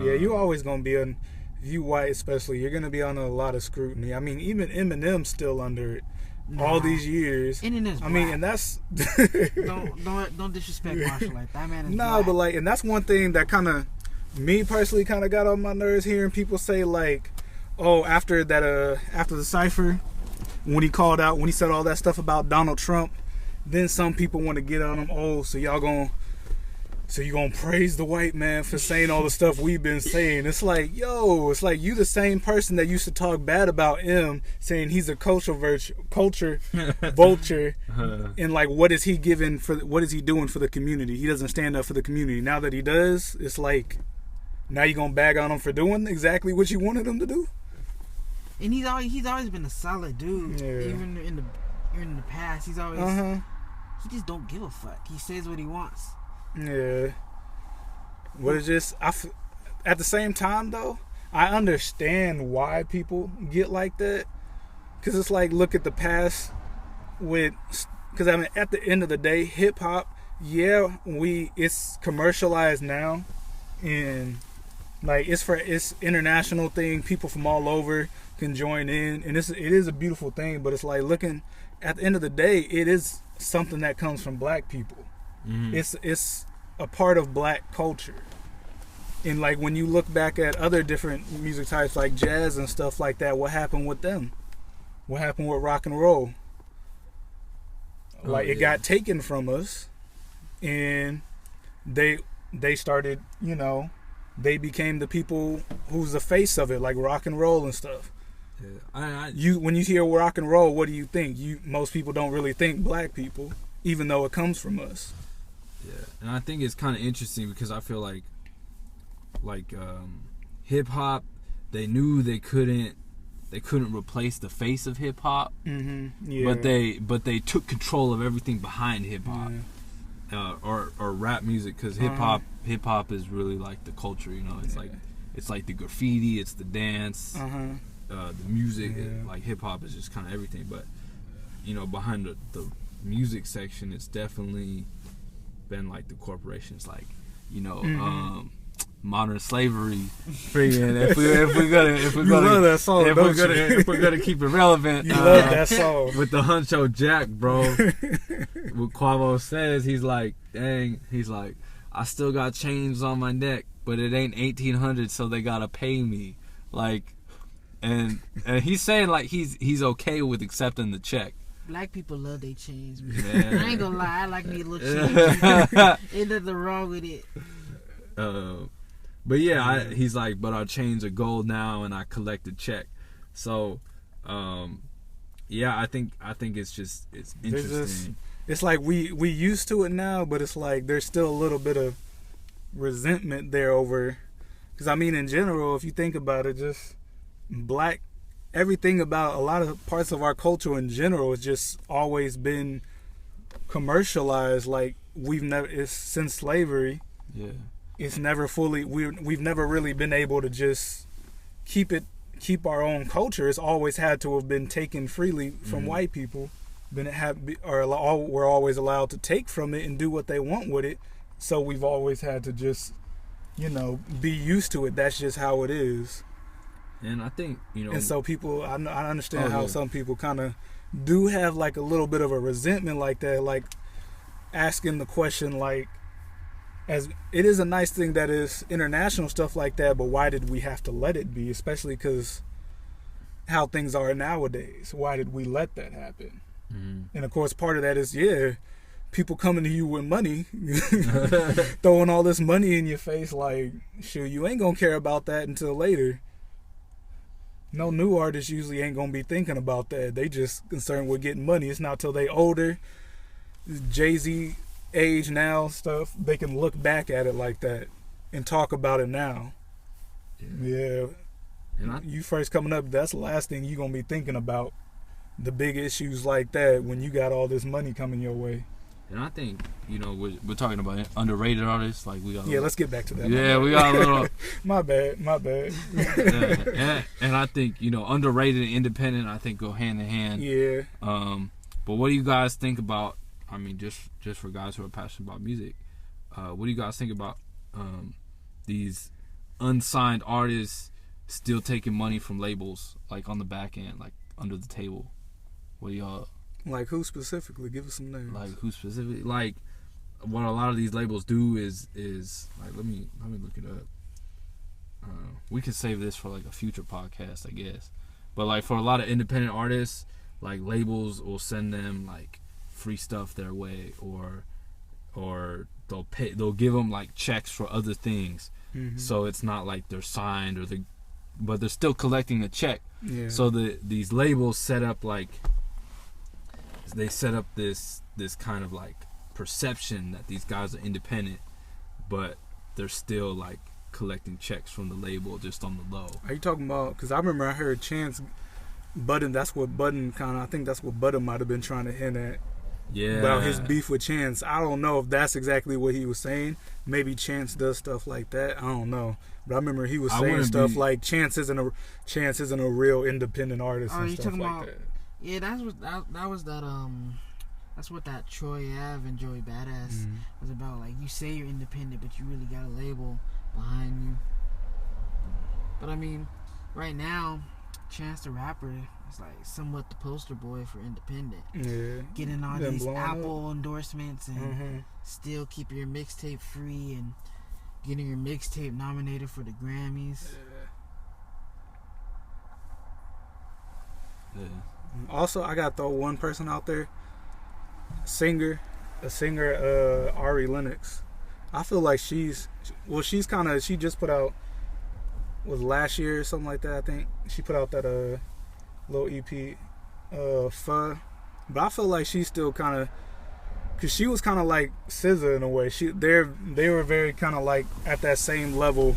Yeah, you always gonna be on. If you white, especially, you're gonna be under a lot of scrutiny. I mean, even Eminem's still under it. all these years. Internet's I mean, black. and that's don't disrespect Marshall like that. Man is no, black. but like, and that's one thing that kind of me personally kind of got on my nerves hearing people say like, oh, after the cipher, when he said all that stuff about Donald Trump, then some people want to get on him. Oh, so you gonna praise the white man for saying all the stuff we've been saying? It's like, yo, it's like you the same person that used to talk bad about him, saying he's a culture vulture, and like, what is he doing for the community? He doesn't stand up for the community. Now that he does, it's like, now you gonna bag on him for doing exactly what you wanted him to do? And he's always been a solid dude. Yeah. Even in the past, he's always he just don't give a fuck. He says what he wants. Yeah. But it's just, at the same time though, I understand why people get like that. Because it's like, look at the past because I mean, at the end of the day, hip hop, yeah, it's commercialized now, and like it's international thing. People from all over can join in, and it is a beautiful thing. But it's like, looking at the end of the day, it is something that comes from black people. Mm-hmm. It's a part of black culture. And like, when you look back at other different music types like jazz and stuff like that, what happened with them? What happened with rock and roll? Like, it got taken from us, and they started, they became the people who's the face of it, like rock and roll and stuff. Yeah. When you hear rock and roll, what do you think? Most people don't really think black people, even though it comes from us. Yeah, and I think it's kind of interesting because I feel like hip hop, they knew they couldn't replace the face of hip hop. Mm-hmm. Yeah. But they took control of everything behind hip hop, or rap music, because hip hop is really like the culture. It's like the graffiti, it's the dance, the music. Like, hip hop is just kind of everything. But behind the music section, it's definitely been like the corporations, like modern slavery. If we're gonna keep it relevant, you love that song with the Huncho Jack, bro. What Quavo says, he's like, dang, he's like, I still got chains on my neck, but it ain't 1800, so they gotta pay me. Like, and he's saying like he's okay with accepting the check. Black people love their chains, man. Yeah. I ain't gonna lie, I like me a little chain. Ain't nothing wrong with it. But yeah, he's like, but our chains are gold now, and I collect a check. So, yeah, I think it's interesting. It's like we used to it now, but it's like there's still a little bit of resentment there over. Because I mean, in general, if you think about it, just everything about a lot of parts of our culture in general has just always been commercialized. Like, it's since slavery. Yeah. It's never we've never really been able to just keep our own culture. It's always had to have been taken freely from white people. We're always allowed to take from it and do what they want with it. So we've always had to just, be used to it. That's just how it is. And I think, And so people, I understand how some people kind of do have like a little bit of a resentment like that, like asking the question, like, as it is a nice thing that is international stuff like that, but why did we have to let it be? Especially because how things are nowadays. Why did we let that happen? Mm-hmm. And of course, part of that is, people coming to you with money, throwing all this money in your face, like, sure, you ain't gonna care about that until later. No new artist usually ain't gonna be thinking about that. They just concerned with getting money. It's not till they older, Jay-Z age now stuff, they can look back at it like that and talk about it now. Yeah. And you first coming up, that's the last thing you gonna be thinking about, the big issues like that, when you got all this money coming your way. And I think, we're talking about underrated artists, like we got. Yeah, let's get back to that. Yeah, we got a little. My bad. And I think, underrated and independent, I think, go hand in hand. Yeah. But what do you guys think about? I mean, just for guys who are passionate about music, what do you guys think about these unsigned artists still taking money from labels, like on the back end, like under the table? What do y'all Like who specifically? Give us some names. Like who specifically? Like what a lot of these labels do is like let me look it up. We could save this for like a future podcast, I guess. But like for a lot of independent artists, like labels will send them like free stuff their way, or they'll give them like checks for other things. Mm-hmm. So it's not like they're signed but they're still collecting a check. Yeah. So these labels set up this kind of like perception that these guys are independent, but they're still like collecting checks from the label just on the low. Are you talking about? Because I remember I heard Chance Budden. I think that's what Budden might have been trying to hint at. Yeah. About his beef with Chance. I don't know if that's exactly what he was saying. Maybe Chance does stuff like that. I don't know. But I remember he was saying stuff like Chance isn't a real independent artist and stuff like that. Yeah, that's what that Troy Ave and Joey Badass was about. Like, you say you're independent, but you really got a label behind you. But I mean, right now, Chance the Rapper is like somewhat the poster boy for independent. Yeah. Getting all these Apple endorsements and still keeping your mixtape free and getting your mixtape nominated for the Grammys. Yeah. Also, I gotta throw one person out there. A singer, Ari Lennox. I feel like she just put out, was last year or something like that, I think. She put out that little EP, Pho. But I feel like she's still kind of, because she was kind of like SZA in a way. They were very kind of like at that same level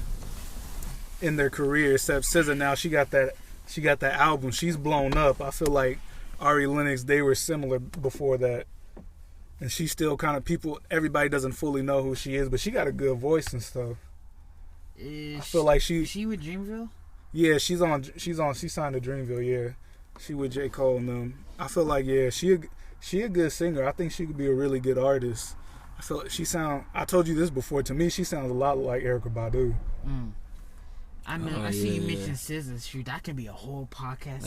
in their career, except SZA now, she got that album. She's blown up. I feel like Ari Lennox, they were similar before that. And she's still kind of everybody doesn't fully know who she is, but she got a good voice and stuff. I feel like is she with Dreamville? Yeah, she signed to Dreamville, yeah. She with J. Cole and them. I feel like, yeah, she a good singer. I think she could be a really good artist. I feel like I told you this before, to me she sounds a lot like Erykah Badu. I know. I see you mention SZA. Shoot, that could be a whole podcast.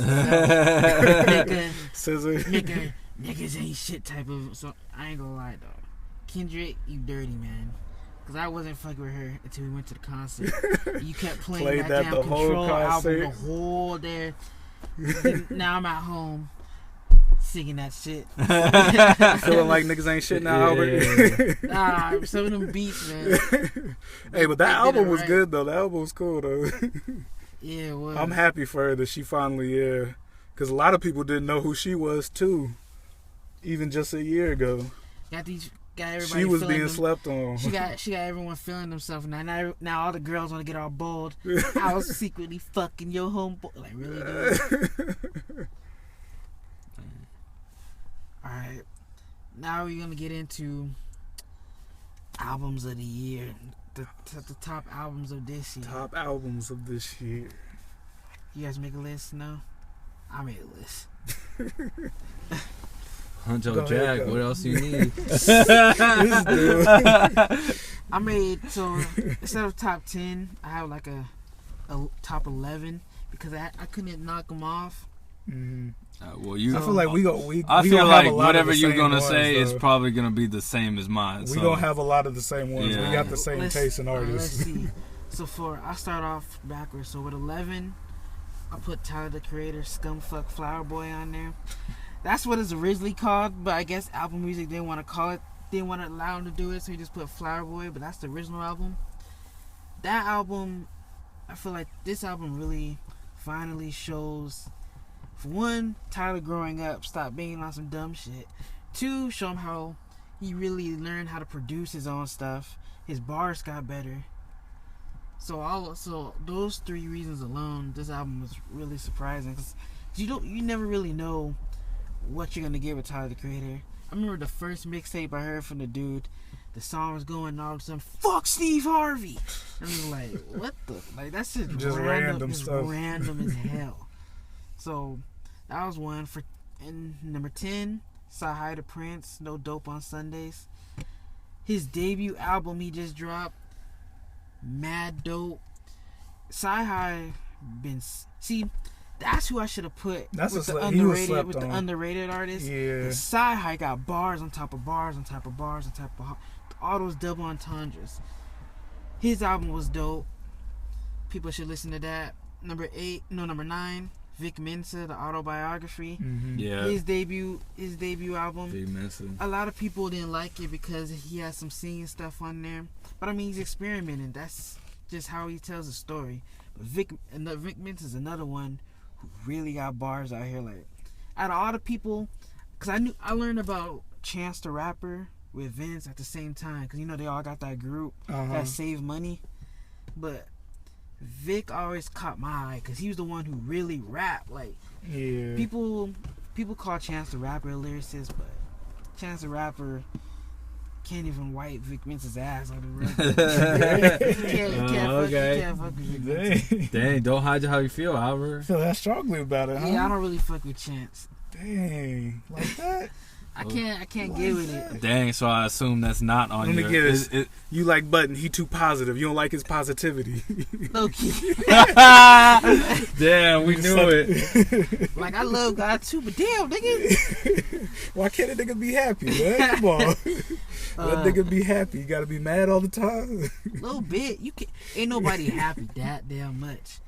SZA. Niggas ain't shit type of. So I ain't gonna lie though. Kendrick, you dirty man. Cause I wasn't fucking with her until we went to the concert. You kept playing that damn Control album the whole day. Now I'm at home singing that shit. Feeling like niggas ain't shit now, Albert. Nah, some of them beats, man. Hey, but that album was good though. That album was cool though. Yeah, it was. I'm happy for her that she finally, because a lot of people didn't know who she was too, even just a year ago. Got everybody. She was being slept on. She got everyone feeling themselves now all the girls want to get all bold. I was secretly fucking your homeboy. Like, really, dude? Alright. Now we're gonna get into albums of the year. The top albums of this year. Top albums of this year. You guys make a list? No? I made a list. Huncho Jack, what else do you need? I made, so instead of top 10, I have like a top 11 because I couldn't knock them off. Mm-hmm. I feel like I feel like whatever you're gonna say is probably gonna be the same as mine. We gonna have a lot of the same ones. Yeah. We got the same taste in artists. Let's see. So I'll start off backwards. So with 11, I put Tyler the Creator, Scumfuck Flower Boy on there. That's what it's originally called, but I guess Apple Music didn't want to call it, didn't want to allow him to do it, so he just put Flower Boy. But that's the original album. That album, I feel like this album really finally shows. For one, Tyler growing up, stopped being on some dumb shit. Two, show him how he really learned how to produce his own stuff. His bars got better. So those three reasons alone, this album was really surprising. Cause you never really know what you're gonna get with Tyler the Creator. I remember the first mixtape I heard from the dude. The song was going, all of a sudden, fuck Steve Harvey. I was like, what the? Like, that's just random stuff. Random as hell. So that was one. And number 10, Saw Hi to Prince, No Dope on Sundays. His debut album he just dropped, mad dope. Sci-Hi That's who I should have put That's with a the sle- he was underrated slept with the on. underrated artists. Yeah. The Side High got bars on top of bars on top of bars on top of all those double entendres. His album was dope. People should listen to that. Number 9, Vic Mensa, the autobiography. Mm-hmm. Yeah. His debut album. Big Mensa. A lot of people didn't like it because he has some singing stuff on there. But I mean, he's experimenting. That's just how he tells a story. But Vic Mensa is another one who really got bars out here. Like, out of all the people, because I learned about Chance the Rapper with Vince at the same time. Because, you know, they all got that group that Save Money. But Vic always caught my eye because he was the one who really rapped. Like, Yeah. people call Chance the Rapper a lyricist, but Chance the Rapper can't even wipe Vic Mensa's ass on the record. You can't fuck with Vic Mensa. Dang, don't hide how you feel, Albert. Feel that strongly about it, huh? Yeah, I don't really fuck with Chance. Dang, like that. I can't get with it. Dang, so I assume that's not on Let me your... get this. You like Button? He too positive. You don't like his positivity. Low key. Damn, we knew it. Like, I love God too, but damn, nigga. Why can't a nigga be happy, man? Come on. Let nigga be happy. You gotta be mad all the time. Little bit. Ain't nobody happy that damn much.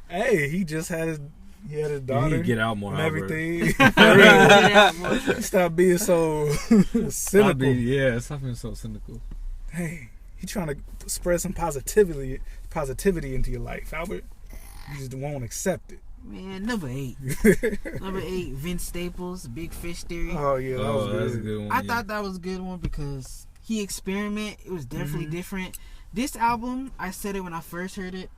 Hey, he just had his You daughter need to get out more, and Albert. everything. Yeah, boy. Stop being so cynical. Stop being so cynical. Hey, he trying to spread some positivity into your life, Albert. You just won't accept it. Man, number 8. Number 8, Vince Staples, Big Fish Theory. Oh yeah, that was that's a good. good one. I yeah. thought that was a good one because he experimented. It was definitely different. This album, I said it when I first heard it.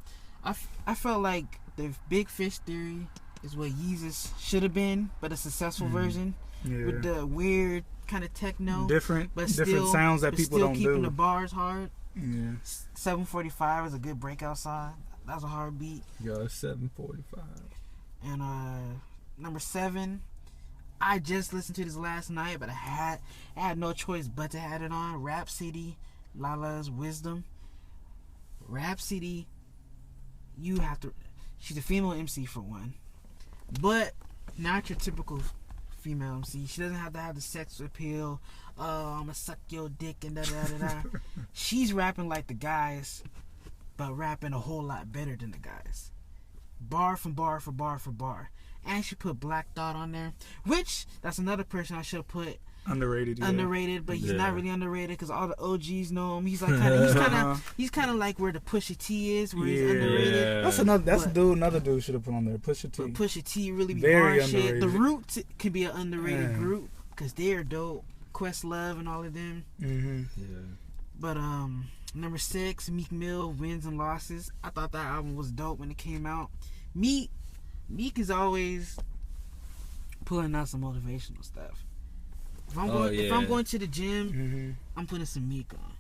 I felt like the Big Fish Theory is what Yeezus should have been, but a successful version Yeah. with the weird kind of techno, different but different still, sounds that but people still don't keeping do. the bars hard. Yeah. 745 is a good breakout song. That was a hard beat. Yo, 7:45. And number 7, I just listened to this last night, but I had no choice but to have it on. Rhapsody, Lala's Wisdom. Rhapsody, you have to. She's a female MC for one, but not your typical female MC. She doesn't have to have the sex appeal. I'ma suck your dick and da da da da. She's rapping like the guys, but rapping a whole lot better than the guys. Bar for bar for bar for bar. And she put Black Thought on there, which that's another person I should have put Underrated. Yeah. underrated, but he's Yeah. not really underrated because all the OGs know him. He's like he's kind of like where the Pusha T is, where he's Yeah. underrated. Yeah. That's another. That's But- a dude. Another dude should have put on there. Pusha T. But Pusha T really be Very hard shit. The underrated. Roots can be an underrated Yeah. group because they're dope. Questlove and all of them. Mm-hmm. Yeah. But number 6, Meek Mill, Wins and Losses. I thought that album was dope when it came out. Meek is always pulling out some motivational stuff. If I'm going to the gym, Mm-hmm. I'm putting some Meek on.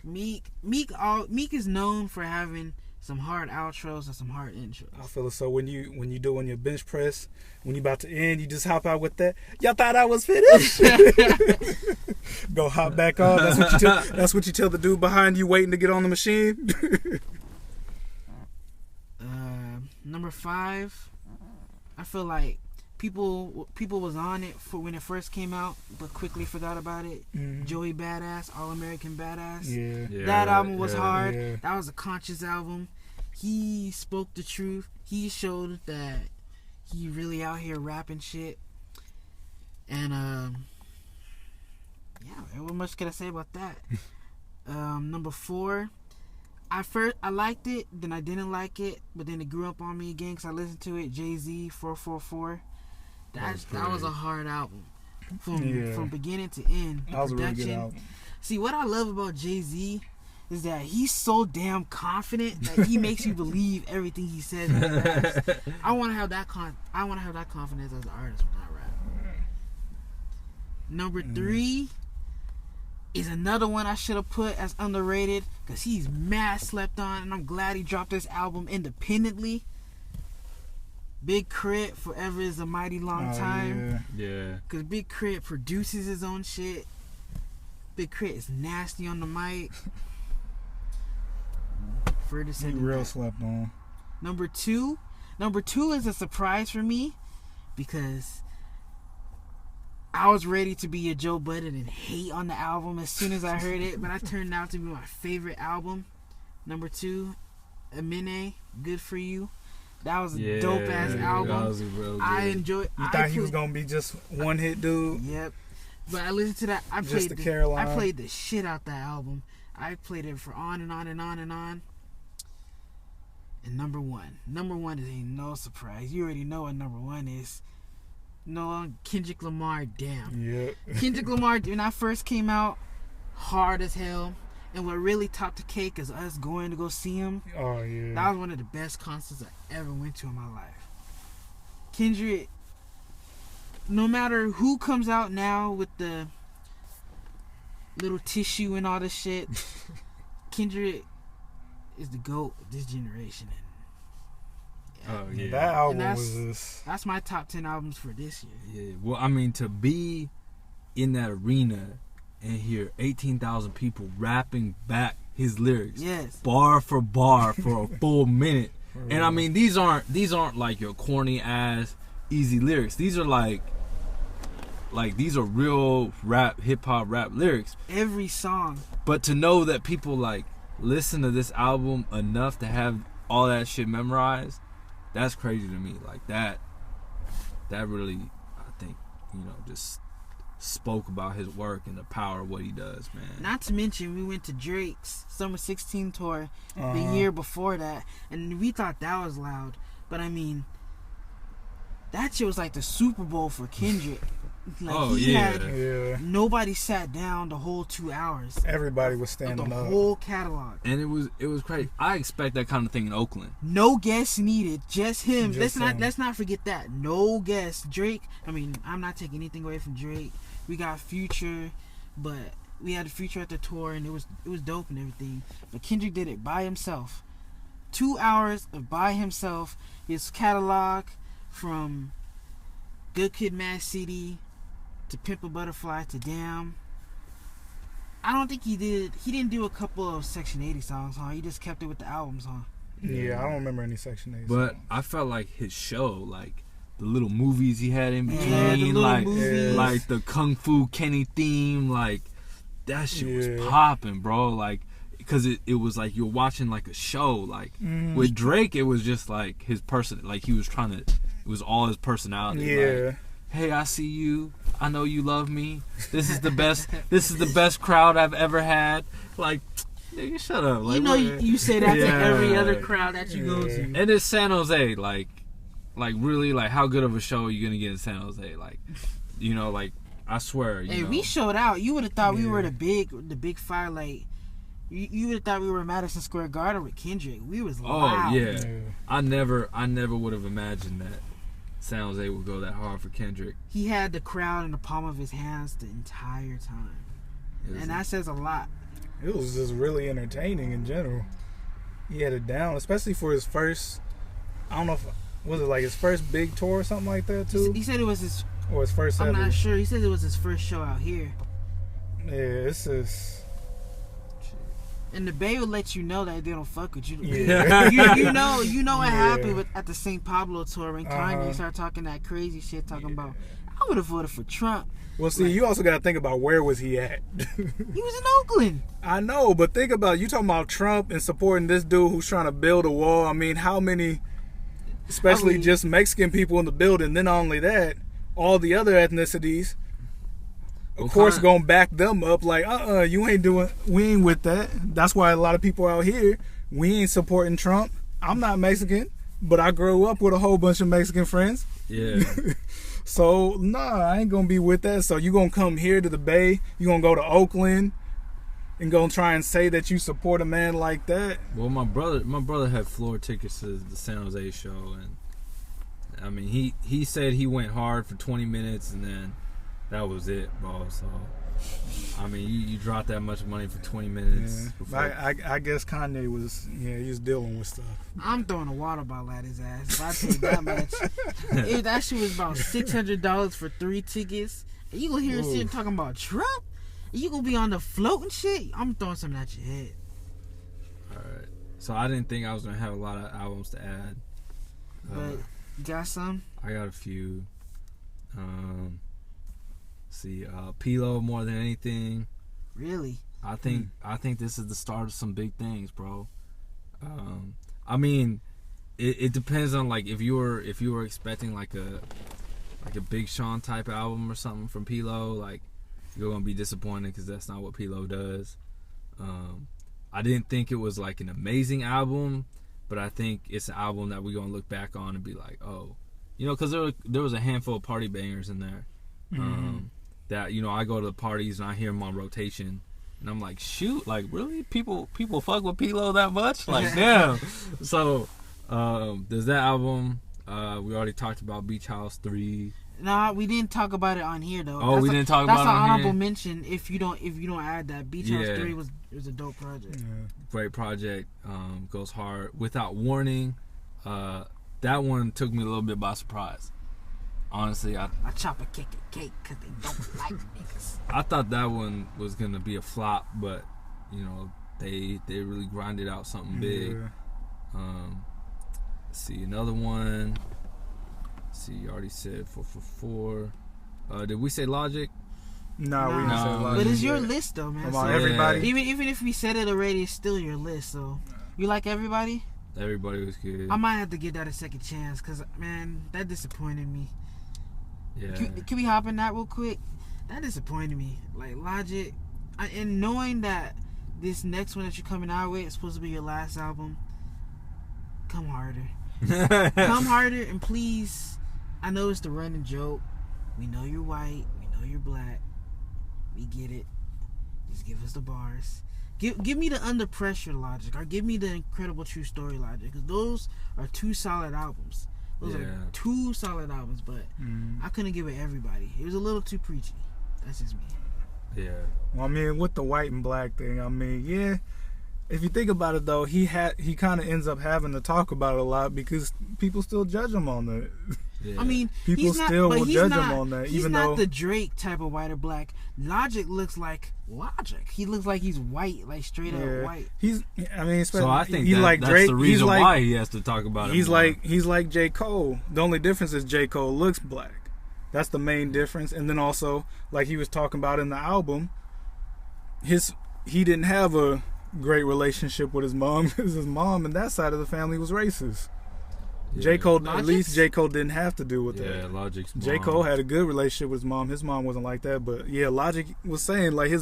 Meek is known for having some hard outros and some hard intros. I feel it. So when you doing your bench press, when you about to end, you just hop out with that. Y'all thought I was finished. Go hop back on. That's what you tell the dude behind you waiting to get on the machine. Number 5, I feel like people was on it for when it first came out, but quickly forgot about it. Mhm. Joey Badass, All American Badass. Yeah. That album was hard. Yeah. That was a conscious album. He spoke the truth. He showed that he really out here rapping shit. And yeah, what much can I say about that? Number 4, I liked it, then I didn't like it, but then it grew up on me again because I listened to it. Jay-Z 444. That was a hard album from beginning to end. The That was a really good production. album. See, what I love about Jay-Z is that he's so damn confident that he makes you believe everything he says. In his raps. I want to have that confidence as an artist when I rap. Number 3 is another one I should have put as underrated because he's mad slept on, and I'm glad he dropped this album independently. Big Crit, Forever is a Mighty Long Time. Yeah. Because Big Crit produces his own shit. Big Crit is nasty on the mic. Further He said real that. slept on. Number 2, Number 2 is a surprise for me because I was ready to be a Joe Budden and hate on the album as soon as I heard it, but it turned out to be my favorite album. Number 2, Eminem, Good For You. That was a dope ass album. That was real good. I enjoyed. You thought he was gonna be just one hit dude? Yep. But I listened to that. I played the shit out that album. I played it for on and on and on and on. And number one is ain't no surprise. You already know what number 1 is. No, Kendrick Lamar, Damn. Yeah. Kendrick Lamar, when I first came out, hard as hell. And what really topped the cake is us going to go see him. Oh, yeah. That was one of the best concerts I ever went to in my life. Kendrick, no matter who comes out now with the little tissue and all this shit, Kendrick is the GOAT of this generation. Oh, yeah. That album was just... That's my top 10 albums for this year. Yeah. Well, I mean, to be in that arena and hear 18,000 people rapping back his lyrics, yes, bar for bar for a full minute. And I mean, these aren't like your corny ass easy lyrics. These are like these are real hip hop rap lyrics. Every song. But to know that people like listen to this album enough to have all that shit memorized, that's crazy to me. Like that really, I think, just spoke about his work and the power of what he does, man. Not to mention, we went to Drake's Summer 16 tour the year before that, and we thought that was loud. But I mean, that shit was like the Super Bowl for Kendrick. Like nobody sat down the whole 2 hours. Everybody was standing of the up. whole catalog. And it was crazy. I expect that kind of thing in Oakland. No guests needed, just him. Let's not forget that. No guests. Drake, I mean, I'm not taking anything away from Drake. We got Future, but we had a Future at the tour, and it was dope and everything. But Kendrick did it by himself. 2 hours of by himself. His catalog from Good Kid, Mad City to Pimp a Butterfly to Damn. I don't think he didn't do a couple of Section 80 songs, huh? He just kept it with the albums, huh? Yeah, I don't remember any Section 80 But songs. I felt like his show, like the little movies he had in between, like the Kung Fu Kenny theme, like that shit was popping, bro. Like, because it was like you're watching like a show. Like with Drake, it was just like his person. Like he was trying to. It was all his personality. Yeah. Like, hey, I see you. I know you love me. This is the best. This is the best crowd I've ever had. Like, nigga, shut up. Like, you say that to every other crowd that you go to. And it's San Jose. Like really, like how good of a show are you gonna get in San Jose? Like, like I swear. Hey, we showed out. You would have thought we were the big fire. Like, you would have thought we were Madison Square Garden with Kendrick. We was loud. Oh yeah. I never would have imagined that San Jose would go that hard for Kendrick. He had the crowd in the palm of his hands the entire time, and that says a lot. It was just really entertaining in general. He had it down, especially for his first. I don't know if was it like his first big tour or something like that too. He said it was his. Or his first. I'm ever. not sure. He said it was his first show out here. Yeah, it's just. And the Bay will let you know that they don't fuck with you. Yeah. you know what happened at the St. Pablo tour when Kanye started talking that crazy shit, talking about, I would have voted for Trump. Well, see, you also got to think about where was he at. He was in Oakland. I know, but think about you talking about Trump and supporting this dude who's trying to build a wall. I mean, how many, especially just Mexican people in the building? Then not only that, all the other ethnicities. Of course, gonna back them up like, we ain't with that. That's why a lot of people out here, we ain't supporting Trump. I'm not Mexican, but I grew up with a whole bunch of Mexican friends. Yeah. So, I ain't gonna be with that. So you gonna come here to the Bay, you gonna go to Oakland, and gonna try and say that you support a man like that? Well, my brother had floor tickets to the San Jose show, and I mean, he said he went hard for 20 minutes, and then that was it, bro. So, I mean, you dropped that much money for 20 minutes. Yeah. I guess Kanye was, he was dealing with stuff. I'm throwing a water bottle at his ass if I paid that much. If that shit was about $600 for 3 tickets, and you gonna hear shit talking about Trump, and you gonna be on the float and shit, I'm throwing something at your head. Alright. So I didn't think I was gonna have a lot of albums to add. But you got some? I got a few. See, Pilo more than anything. Really? I think this is the start of some big things, bro. I mean, it depends on like if you were expecting like a Big Sean type album or something from Pilo, like you're gonna be disappointed because that's not what Pilo does. I didn't think it was like an amazing album, but I think it's an album that we're gonna look back on and be like, oh, because there was a handful of party bangers in there. That I go to the parties and I hear them on rotation. And I'm like, shoot, like really? People fuck with Pilo that much? Like, damn. So, there's that album. We already talked about Beach House 3. Nah, we didn't talk about it on here though. Oh, we didn't talk about it on here. That's an honorable mention. If you don't add that, Beach House 3 was a dope project. Yeah. Great project. Goes hard. Without Warning. That one took me a little bit by surprise. Honestly, I chop a cake because they don't like niggas. I thought that one was gonna be a flop, but they really grinded out something big. Yeah. Let's see another one. Let's see, you already said 444. Did we say Logic? No, we didn't say Logic. But it's your list though, man. Come on, everybody. Even if we said it already, it's still your list. So you like Everybody? Everybody was good. I might have to give that a second chance because man, that disappointed me. Yeah. Can we hop in that real quick? That disappointed me. Like Logic, and knowing that this next one that you're coming out with is supposed to be your last album. Come harder. Come harder, and please. I know it's the running joke. We know you're white. We know you're black. We get it. Just give us the bars. Give me the Under Pressure Logic, or give me the Incredible True Story Logic, because those are two solid albums. Those are two solid albums, but I couldn't give it Everybody. It was a little too preachy. That's just me. Yeah. Well, I mean, with the white and black thing, I mean, yeah. If you think about it, though, he kind of ends up having to talk about it a lot because people still judge him on that. Yeah. I mean, people still will judge him on that, even though he's not the Drake type of white or black. Logic looks like Logic. He looks like he's white, like straight up white. So I think like that's Drake, the reason why he has to talk about it. He's like J. Cole. The only difference is J. Cole looks black. That's the main difference. And then also, like he was talking about in the album, he didn't have a great relationship with his mom because his mom and that side of the family was racist. Yeah. J. Cole, at least J. Cole didn't have to deal with that. Yeah, Logic's mom. J. Cole had a good relationship with his mom. His mom wasn't like that, but yeah, Logic was saying like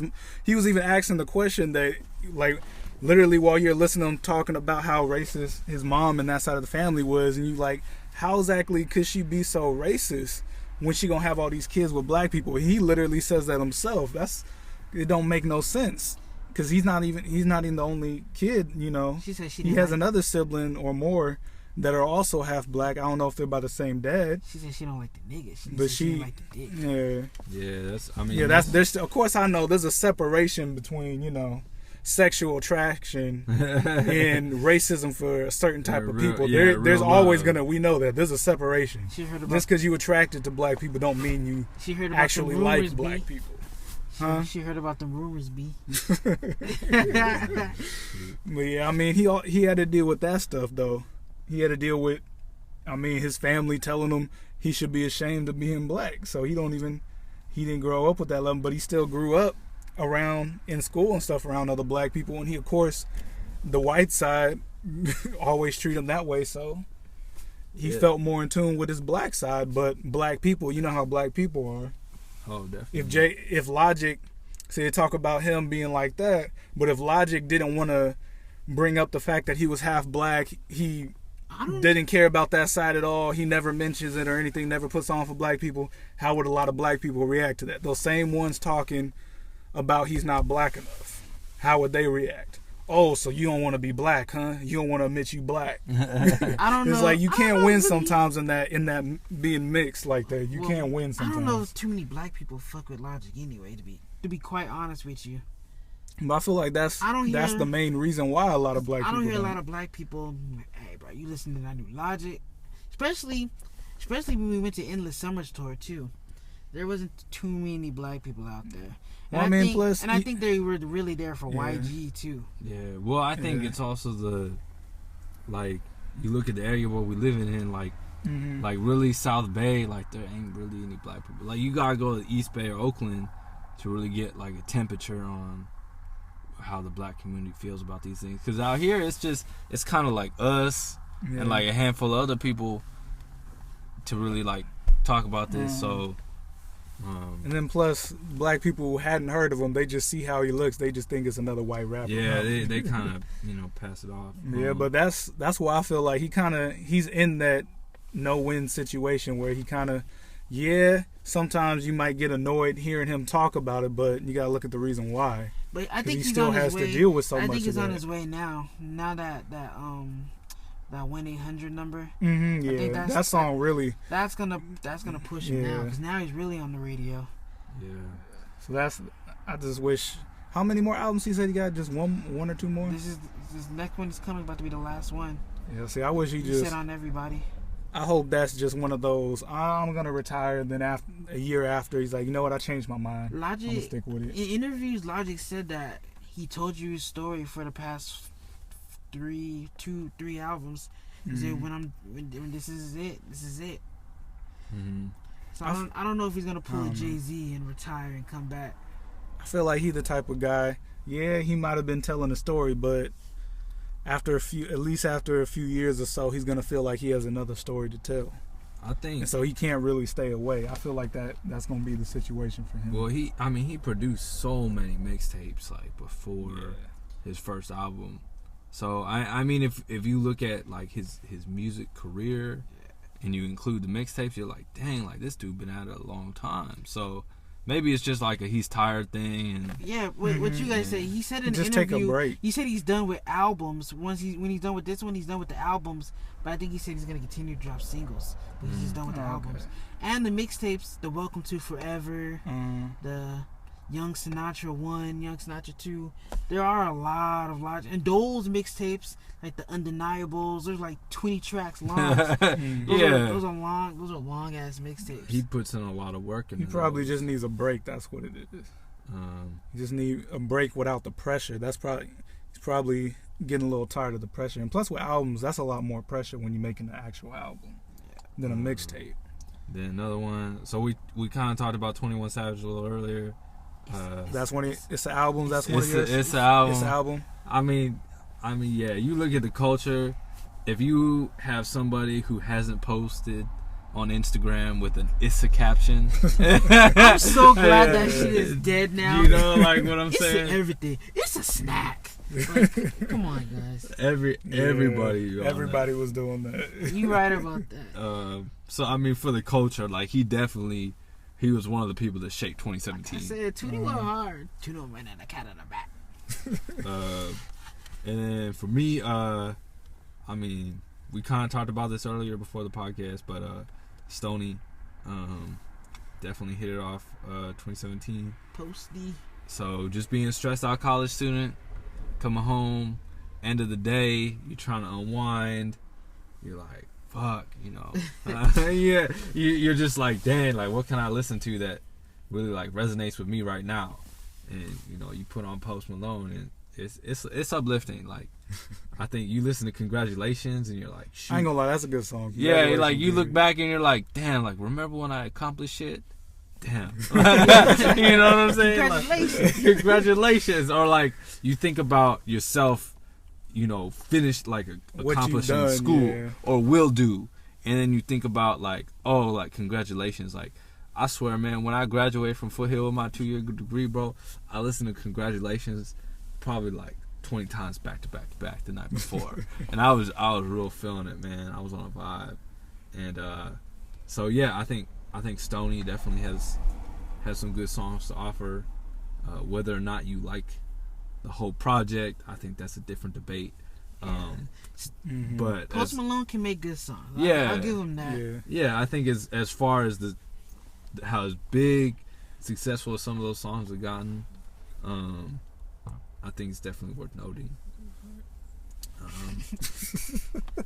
he was even asking the question that like literally while you're listening to him talking about how racist his mom and that side of the family was, and you like, how exactly could she be so racist when she gonna have all these kids with black people? He literally says that himself. It don't make no sense. Because he's not even the only kid, She said he has another sibling or more that are also half black. I don't know if they're by the same dad. She said she don't like the niggas. She didn't like the dick. Yeah. There's of course I know there's a separation between sexual attraction and racism for a certain type of people. There's always we know that there's a separation. Just because you attracted to black people don't mean you actually like black people. Huh? She heard about the rumors, B. But yeah, I mean, he had to deal with that stuff, though. He had to deal with, his family telling him he should be ashamed of being black. So he didn't grow up with that level, but he still grew up around in school and stuff around other black people. And he, of course, the white side always treat him that way. So he felt more in tune with his black side. But black people, you know how black people are. Oh, definitely. If Logic, they talk about him being like that, but if Logic didn't want to bring up the fact that he was half black, he didn't care about that side at all, he never mentions it or anything, never puts on for black people, how would a lot of black people react to that? Those same ones talking about he's not black enough, how would they react? Oh, so you don't want to be black, huh? You don't want to admit you black. I don't know. It's like you can't win sometimes in that being mixed like that. You can't win sometimes. I don't know if too many black people fuck with Logic anyway, to be quite honest with you. But I feel like that's the main reason why a lot of black people I don't hear a lot of black people, hey bro, you listen to that new Logic. Especially when we went to Endless Summers tour too. There wasn't too many black people out there. And I think they were really there for YG too. Yeah. Well, I think it's also you look at the area where we living in, like really South Bay, like there ain't really any black people. Like you gotta go to East Bay or Oakland to really get like a temperature on how the black community feels about these things. Because out here, it's kind of like us and like a handful of other people to really like talk about this. So. And then plus, black people who hadn't heard of him, they just see how he looks. They just think it's another white rapper. Yeah, they kind of pass it off. Yeah, but that's why I feel like he's in that no-win situation where he kind of, sometimes you might get annoyed hearing him talk about it, but you gotta look at the reason why. But I think he still has to deal with so much. I think he's of on that. his way now. Now that 1-800 number. Yeah, I think that song really. That's gonna push him now, because now he's really on the radio. Yeah. So I just wish. How many more albums he said he got? Just one or two more. This next one is coming, about to be the last one. Yeah. See, I wish he just said on everybody. I hope that's just one of those. I'm gonna retire. Then after a year after, he's like, you know what? I changed my mind. Logic. I'm gonna stick with it. In interviews, Logic said that he told you his story for the past three albums. He said when this is it. So I don't know if he's gonna pull a Jay-Z and retire and come back. I feel like he's the type of guy. Yeah, he might have been telling a story, but at least after a few years or so, he's gonna feel like he has another story to tell. I think. And so he can't really stay away. I feel like that's gonna be the situation for him. Well, he produced so many mixtapes like before his first album. So I mean, if you look at like his music career and you include the mixtapes, you're like, dang, like this dude been at it a long time. So maybe it's just like a he's tired thing. And what you guys say? He said in the interview, take a break. He said he's done with albums. When he's done with this one, he's done with the albums. But I think he said he's gonna continue to drop singles because he's done with the albums and the mixtapes. The Welcome to Forever, the Young Sinatra 1, Young Sinatra 2. There are a lot of and those mixtapes, like the Undeniables, there's like 20 tracks long. Those are long ass mixtapes. He puts in a lot of work in He probably just needs a break. That's what it is. He just need a break without the pressure. He's probably getting a little tired of the pressure. And plus with albums, that's a lot more pressure when you're making the actual album than a mixtape. Then another one. So we kind of talked about 21 Savage a little earlier. That's when it's the album. That's what it is. It's the album. It's the album. I mean, yeah. You look at the culture. If you have somebody who hasn't posted on Instagram with an "Issa" caption, I'm so glad that shit is dead now. You know, like what I'm saying. Everything. It's a snack. Like, come on, guys. Everybody was doing that. You right about that. So I mean, for the culture, like he was one of the people that shaped 2017. I said, Tootie went hard. Tootie went and a cat on the back. And then for me, I mean, we kind of talked about this earlier before the podcast, but Stoney definitely hit it off 2017. Posty. So just being a stressed out college student, coming home, end of the day, you're trying to unwind, you're like, fuck, you know. Yeah, you're just like, dang, like what can I listen to that really like resonates with me right now? And you know, you put on Post Malone and it's uplifting. Like I think you listen to Congratulations and you're like, shoot. I ain't gonna lie, that's a good song. Yeah, like you look back and you're like, damn, like remember when I accomplished shit? Damn. You know what I'm saying? Congratulations. Like, congratulations. Or like you think about yourself, you know, finished like accomplishing school or will do, and then you think about like, oh, like congratulations. Like I swear, man, when I graduated from Foothill with my 2-year degree, bro, I listened to Congratulations probably like 20 times back to back to back the night before. And I was real feeling it, man. I was on a vibe. And so yeah, I think Stoney definitely has some good songs to offer. Whether or not you like the whole project, I think that's a different debate. But Post Malone can make good songs. Yeah, I'll give him that. Yeah, I think as far as how big, successful as some of those songs have gotten, I think it's definitely worth noting.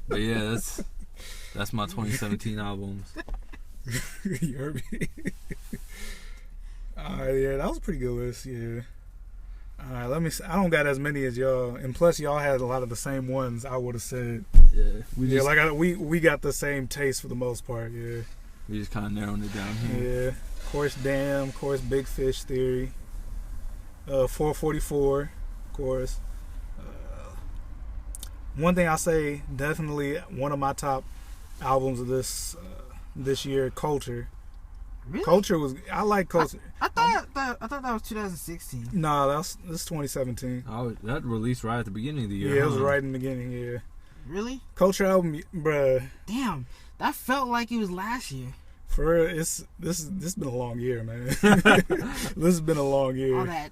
But yeah, that's my 2017 albums. You heard me. Yeah, that was a pretty good list. Yeah, All right, let me. I don't got as many as y'all, and plus y'all had a lot of the same ones. I would have said. Yeah, we got the same taste for the most part. Yeah. We just kind of narrowing it down here. Yeah. Of course, Damn. Of course, Big Fish Theory. 444. Of course. One thing I say, definitely one of my top albums of this year, Culture. Really? Culture was. I like Culture. I thought that was 2016. No, that's 2017. That released right at the beginning of the year. Yeah, it was right in the beginning. Yeah. Really? Culture album, bruh. Damn, that felt like it was last year. For real, this has been a long year, man. This has been a long year. All that.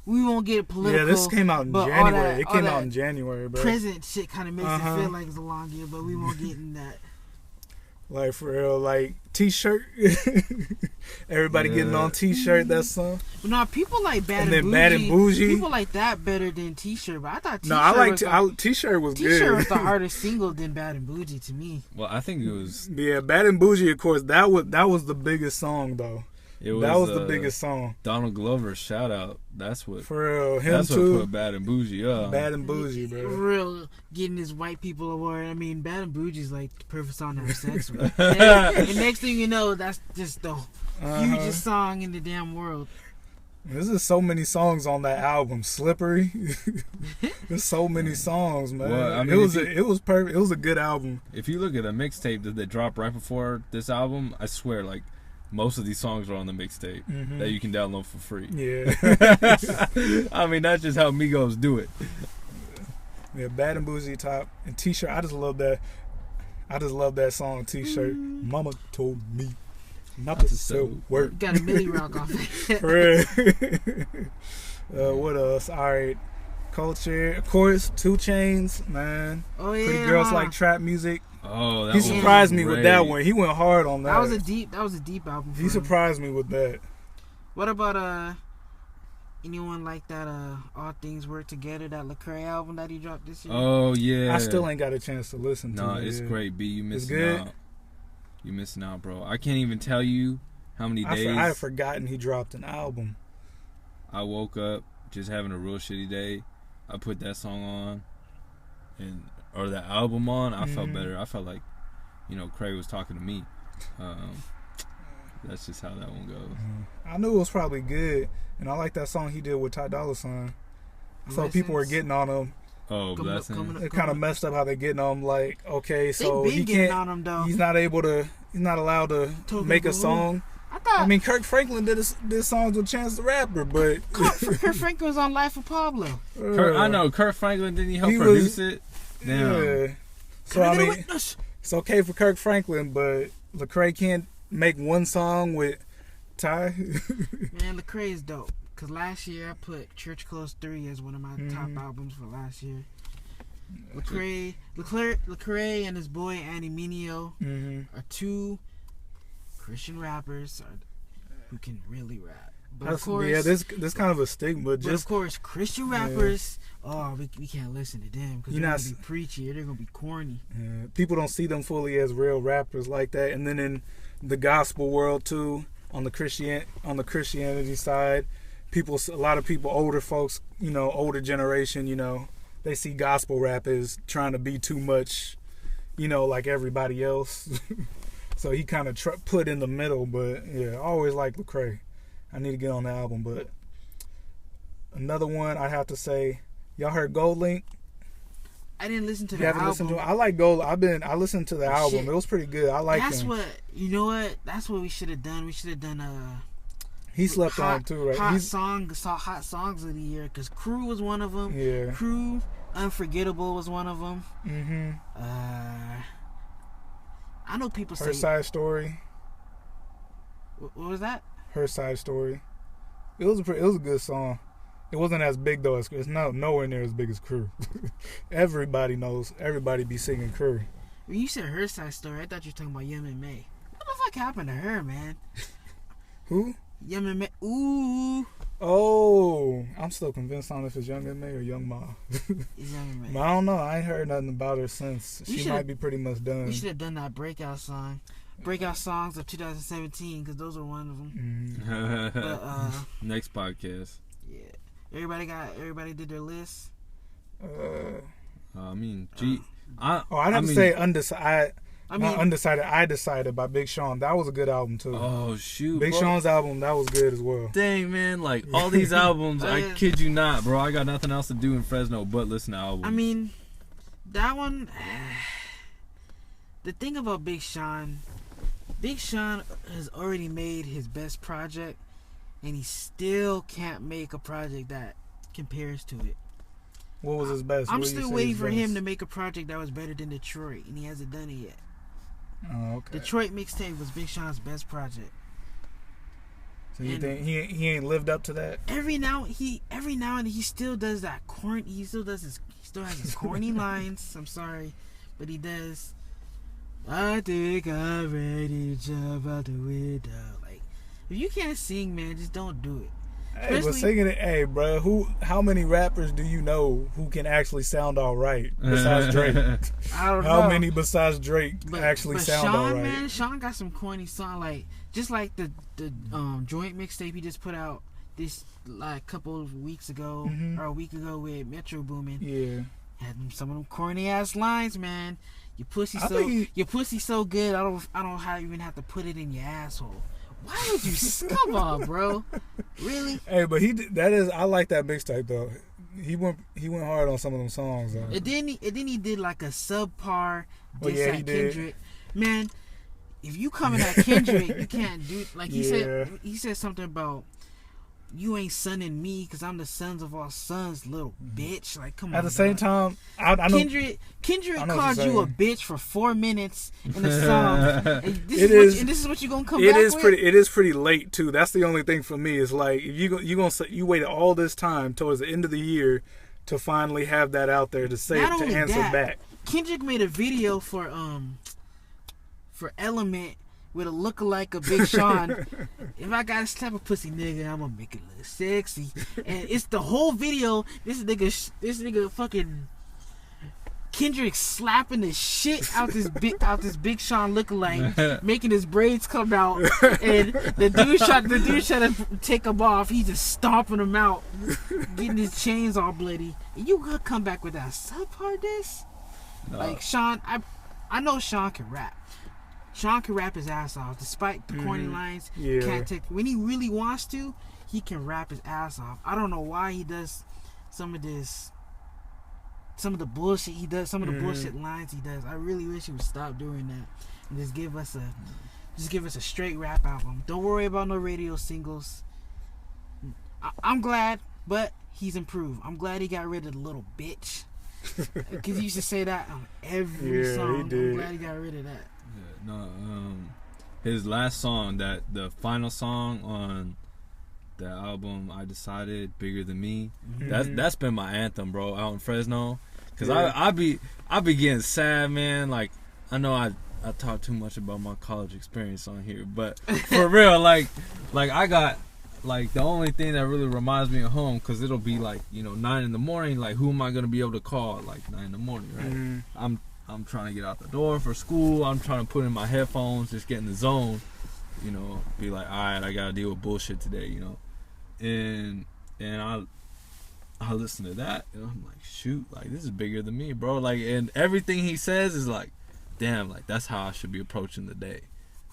We won't get political. Yeah, this came out in January. It came out in January, bro. Present shit kind of makes it feel like it's a long year, but we won't get in that. Like, for real, like, T-shirt. Everybody getting on T-shirt, that song. But no, people like Bad and Bougie. People like that better than T-shirt, but I thought T-shirt T-shirt was good. T-shirt was the hardest single than Bad and Bougie to me. Well, I think it was... Yeah, Bad and Bougie, of course, that was the biggest song, though. That was the biggest song. Donald Glover's shout out. That's what. For real, him that's too. What put Bad and Bougie up. Bad and Bougie, bro. For real, getting his white people award. I mean, Bad and Bougie's like the perfect song to have sex with. And next thing you know, that's just the hugest song in the damn world. There's so many songs on that album. Slippery. There's so many songs, man. Well, I mean, it was perfect. It was a good album. If you look at a mixtape that dropped right before this album, I swear, like, most of these songs are on the mixtape that you can download for free. Yeah. I mean, that's just how Migos do it. Yeah, Bad and Bougie top and T-shirt. I just love that song T-shirt. Mama told me not to sell work. Got a Millie Rock off it. What else? All right. Culture. Of course, 2 Chainz, man. Oh, yeah. Pretty Girls Like Trap Music. Oh, that he surprised me with that one. He went hard on that. That was a deep album. He surprised me with that. What about anyone like that? All Things Work Together, that Lecrae album that he dropped this year. Oh yeah. I still ain't got a chance to listen to it. No, it's great. B, you missing out. You missing out, bro. I can't even tell you how many days. I had forgotten he dropped an album. I woke up just having a real shitty day. I put that song on, or that album on. I felt better. I felt like, Craig was talking to me. That's just how that one goes. I knew it was probably good, and I like that song he did with Ty Dolla $ign. So people were getting on him. Oh, Blessings. It kind of messed up how they getting on him. Like, okay, so he can't. On him, though. He's not allowed to make a song. I mean, Kirk Franklin did songs with Chance the Rapper, but Kirk Franklin was on Life of Pablo. I know Kirk Franklin, didn't he help produce it? Damn. Yeah. So I mean, it's okay for Kirk Franklin, but Lecrae can't make one song with Ty. Man, Lecrae is dope. Cause last year I put Church Close 3 as one of my top albums for last year. Lecrae and his boy Andy Mineo are 2 Christian rappers who can really rap. But of course, yeah, this kind of a stigma. But of course, Christian rappers, we can't listen to them because they're gonna be preachy. They're gonna be corny. Yeah, people don't see them fully as real rappers like that. And then in the gospel world too, on the Christianity side, a lot of people, older folks, older generation, they see gospel rap as trying to be too much, like everybody else. So he kind of put in the middle, but yeah, I always like Lecrae. I need to get on the album, but another one I have to say, y'all heard Gold Link? I didn't listen to the album. Listened to it? I like Gold. I listened to the album. Shit. It was pretty good. I like That's what we should have done. We should have done he slept on too, right? Hot songs of the year, because Crew was one of them. Yeah. Crew, Unforgettable was one of them. I know people say Her Side Story. What was that? Her Side Story. It was a good song. It wasn't as big though. It's nowhere near as big as Crew. Everybody be singing Crew. When you said Her Side Story, I thought you were talking about Yum and May. What the fuck happened to her, man? Who? Yum and May. Ooh. Oh, I'm still convinced on if it's Young M.A. or Young Ma. It's Young M.A. But I don't know. I ain't heard nothing about her since. She might be pretty much done. We should have done that breakout songs of 2017, because those are one of them. Next podcast. Yeah. Everybody did their list. I mean, I'd have to say undecided. Not undecided. I Decided by Big Sean. That was a good album too. Oh shoot, Big Sean's album, that was good as well. Dang man, like all these albums, I kid you not, bro. I got nothing else to do in Fresno but listen to albums. I mean, that one. The thing about Big Sean has already made his best project, and he still can't make a project that compares to it. What was his best? I'm still waiting for him to make a project that was better than Detroit, and he hasn't done it yet. Oh, okay. Detroit mixtape was Big Sean's best project. So you think he ain't lived up to that? Every now and he still does that corny. He still has his corny lines. I'm sorry, but he does. I think I'm ready to jump out the window. Like, if you can't sing, man, just don't do it. Hey, but singing it, hey, bro, how many rappers do you know who can actually sound all right besides Drake? I don't know. How many besides Drake actually sound Sean, all right? Man, Sean got some corny song, like just like the joint mixtape he just put out this like couple of weeks ago or a week ago with Metro Boomin. Yeah, had some of them corny ass lines, man. Your pussy so good. I don't even have to put it in your asshole. Why would you come on, bro? Really? Hey, but I like that mixtape though. He went hard on some of them songs though. And then he did like a subpar diss at did. Kendrick. Man, if you coming at Kendrick, you can't do like he said something about you ain't sonning me because I'm the sons of all sons, little bitch. Like, come on. At the same time, I know Kendrick called you a bitch for 4 minutes in the song. And this is what you're gonna come back with? It is pretty late too. That's the only thing for me. Is like if you waited all this time towards the end of the year to finally have that out there to say to answer back. Kendrick made a video for Element with a lookalike of Big Sean. If I gotta slap a pussy nigga, I'm gonna make it look sexy. And it's the whole video. This nigga fucking Kendrick slapping the shit out this Big Sean lookalike, making his braids come out, and the dude trying to take him off. He's just stomping him out, getting his chains all bloody. And you gonna come back with that subpart diss? No. Like Sean, I know Sean can rap. Sean can rap his ass off, despite the corny lines. Yeah. Can't take when he really wants to. He can rap his ass off. I don't know why he does some of the bullshit he does, some of the bullshit lines he does. I really wish he would stop doing that and just give us a straight rap album. Don't worry about no radio singles. I'm glad, but he's improved. I'm glad he got rid of the little bitch. Because he used to say that on every song. He did. I'm glad he got rid of that. No, his last song, the final song on the album, I Decided, Bigger Than Me. That's been my anthem, bro, out in Fresno. Cause I be getting sad, man. Like I know I talk too much about my college experience on here, but for real, like I got like the only thing that really reminds me of home, cause it'll be like 9 in the morning. Like who am I gonna be able to call at like 9 in the morning, right? I'm trying to get out the door for school. I'm trying to put in my headphones, just get in the zone, be like, all right, I gotta deal with bullshit today, and I listen to that and I'm like, shoot, like this is bigger than me, bro. Like, and everything he says is like, damn, like that's how I should be approaching the day.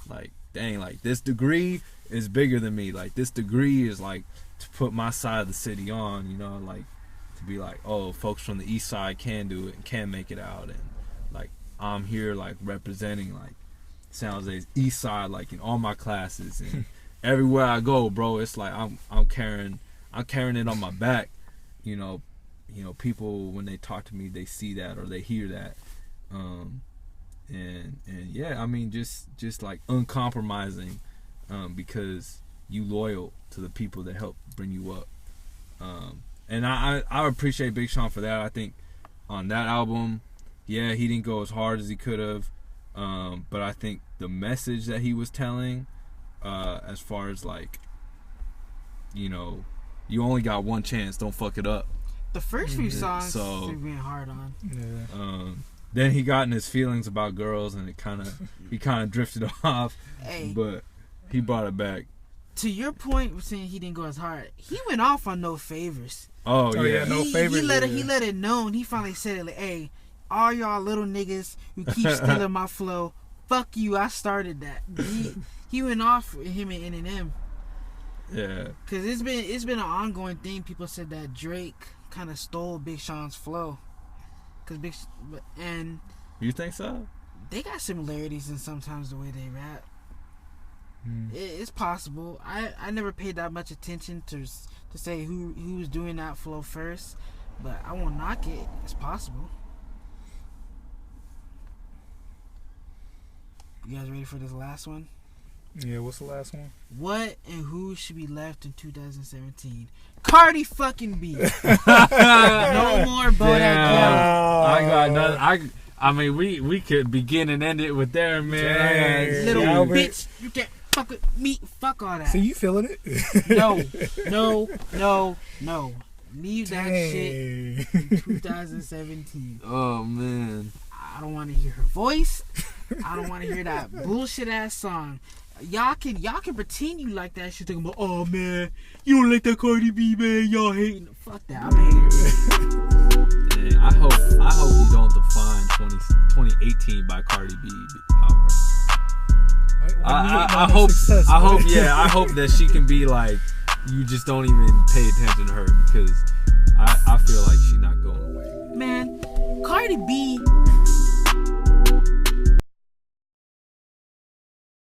Like, dang, like this degree is bigger than me. Like this degree is like to put my side of the city on, like to be like, oh, folks from the east side can do it and can make it out, and like I'm here like representing like San Jose's east side, like in all my classes and everywhere I go, bro. It's like I'm carrying it on my back. People when they talk to me, they see that or they hear that, and yeah, I mean just like uncompromising, because you loyal to the people that help bring you up, and I appreciate Big Sean for that. I think on that album, yeah, he didn't go as hard as he could have, but I think the message that he was telling, as far as like, you only got one chance, don't fuck it up. The first few songs he went hard on. Yeah. Then he got in his feelings about girls, and he kind of drifted off. Hey. But he brought it back. to your point, with saying he didn't go as hard. He went off on No Favors. Oh yeah, No Favors. He let it known. He finally said it like, "Hey, all y'all little niggas who keep stealing my flow, fuck you. I started that." He went off with him and Eminem. Yeah. Cause it's been an ongoing thing. People said that Drake kind of stole Big Sean's flow. And You think so? they got similarities in sometimes the way they rap. It's possible. I never paid that much attention to say who was doing that flow first, but I won't knock it. It's possible. You guys ready for this last one? Yeah, what's the last one? What and who should be left in 2017? Cardi fucking B. No more Bodak Yellow. I got nothing. I mean, we could begin and end it with there, man. Dang. Little Albert. bitch, you can't fuck with me. Fuck all that. See, you feeling it? No. Leave that shit Dang. in 2017. Oh man. I don't want to hear her voice. I don't want to hear that bullshit ass song. Y'all can pretend you like that shit. Talking about, oh man, you don't like that Cardi B, man. Y'all hating. Fuck that. I'm a hater. Dang, I hope you don't define 2018 by Cardi B. Albert. I hope that she can be like, you just don't even pay attention to her, because I feel like she's not going away. Man, Cardi B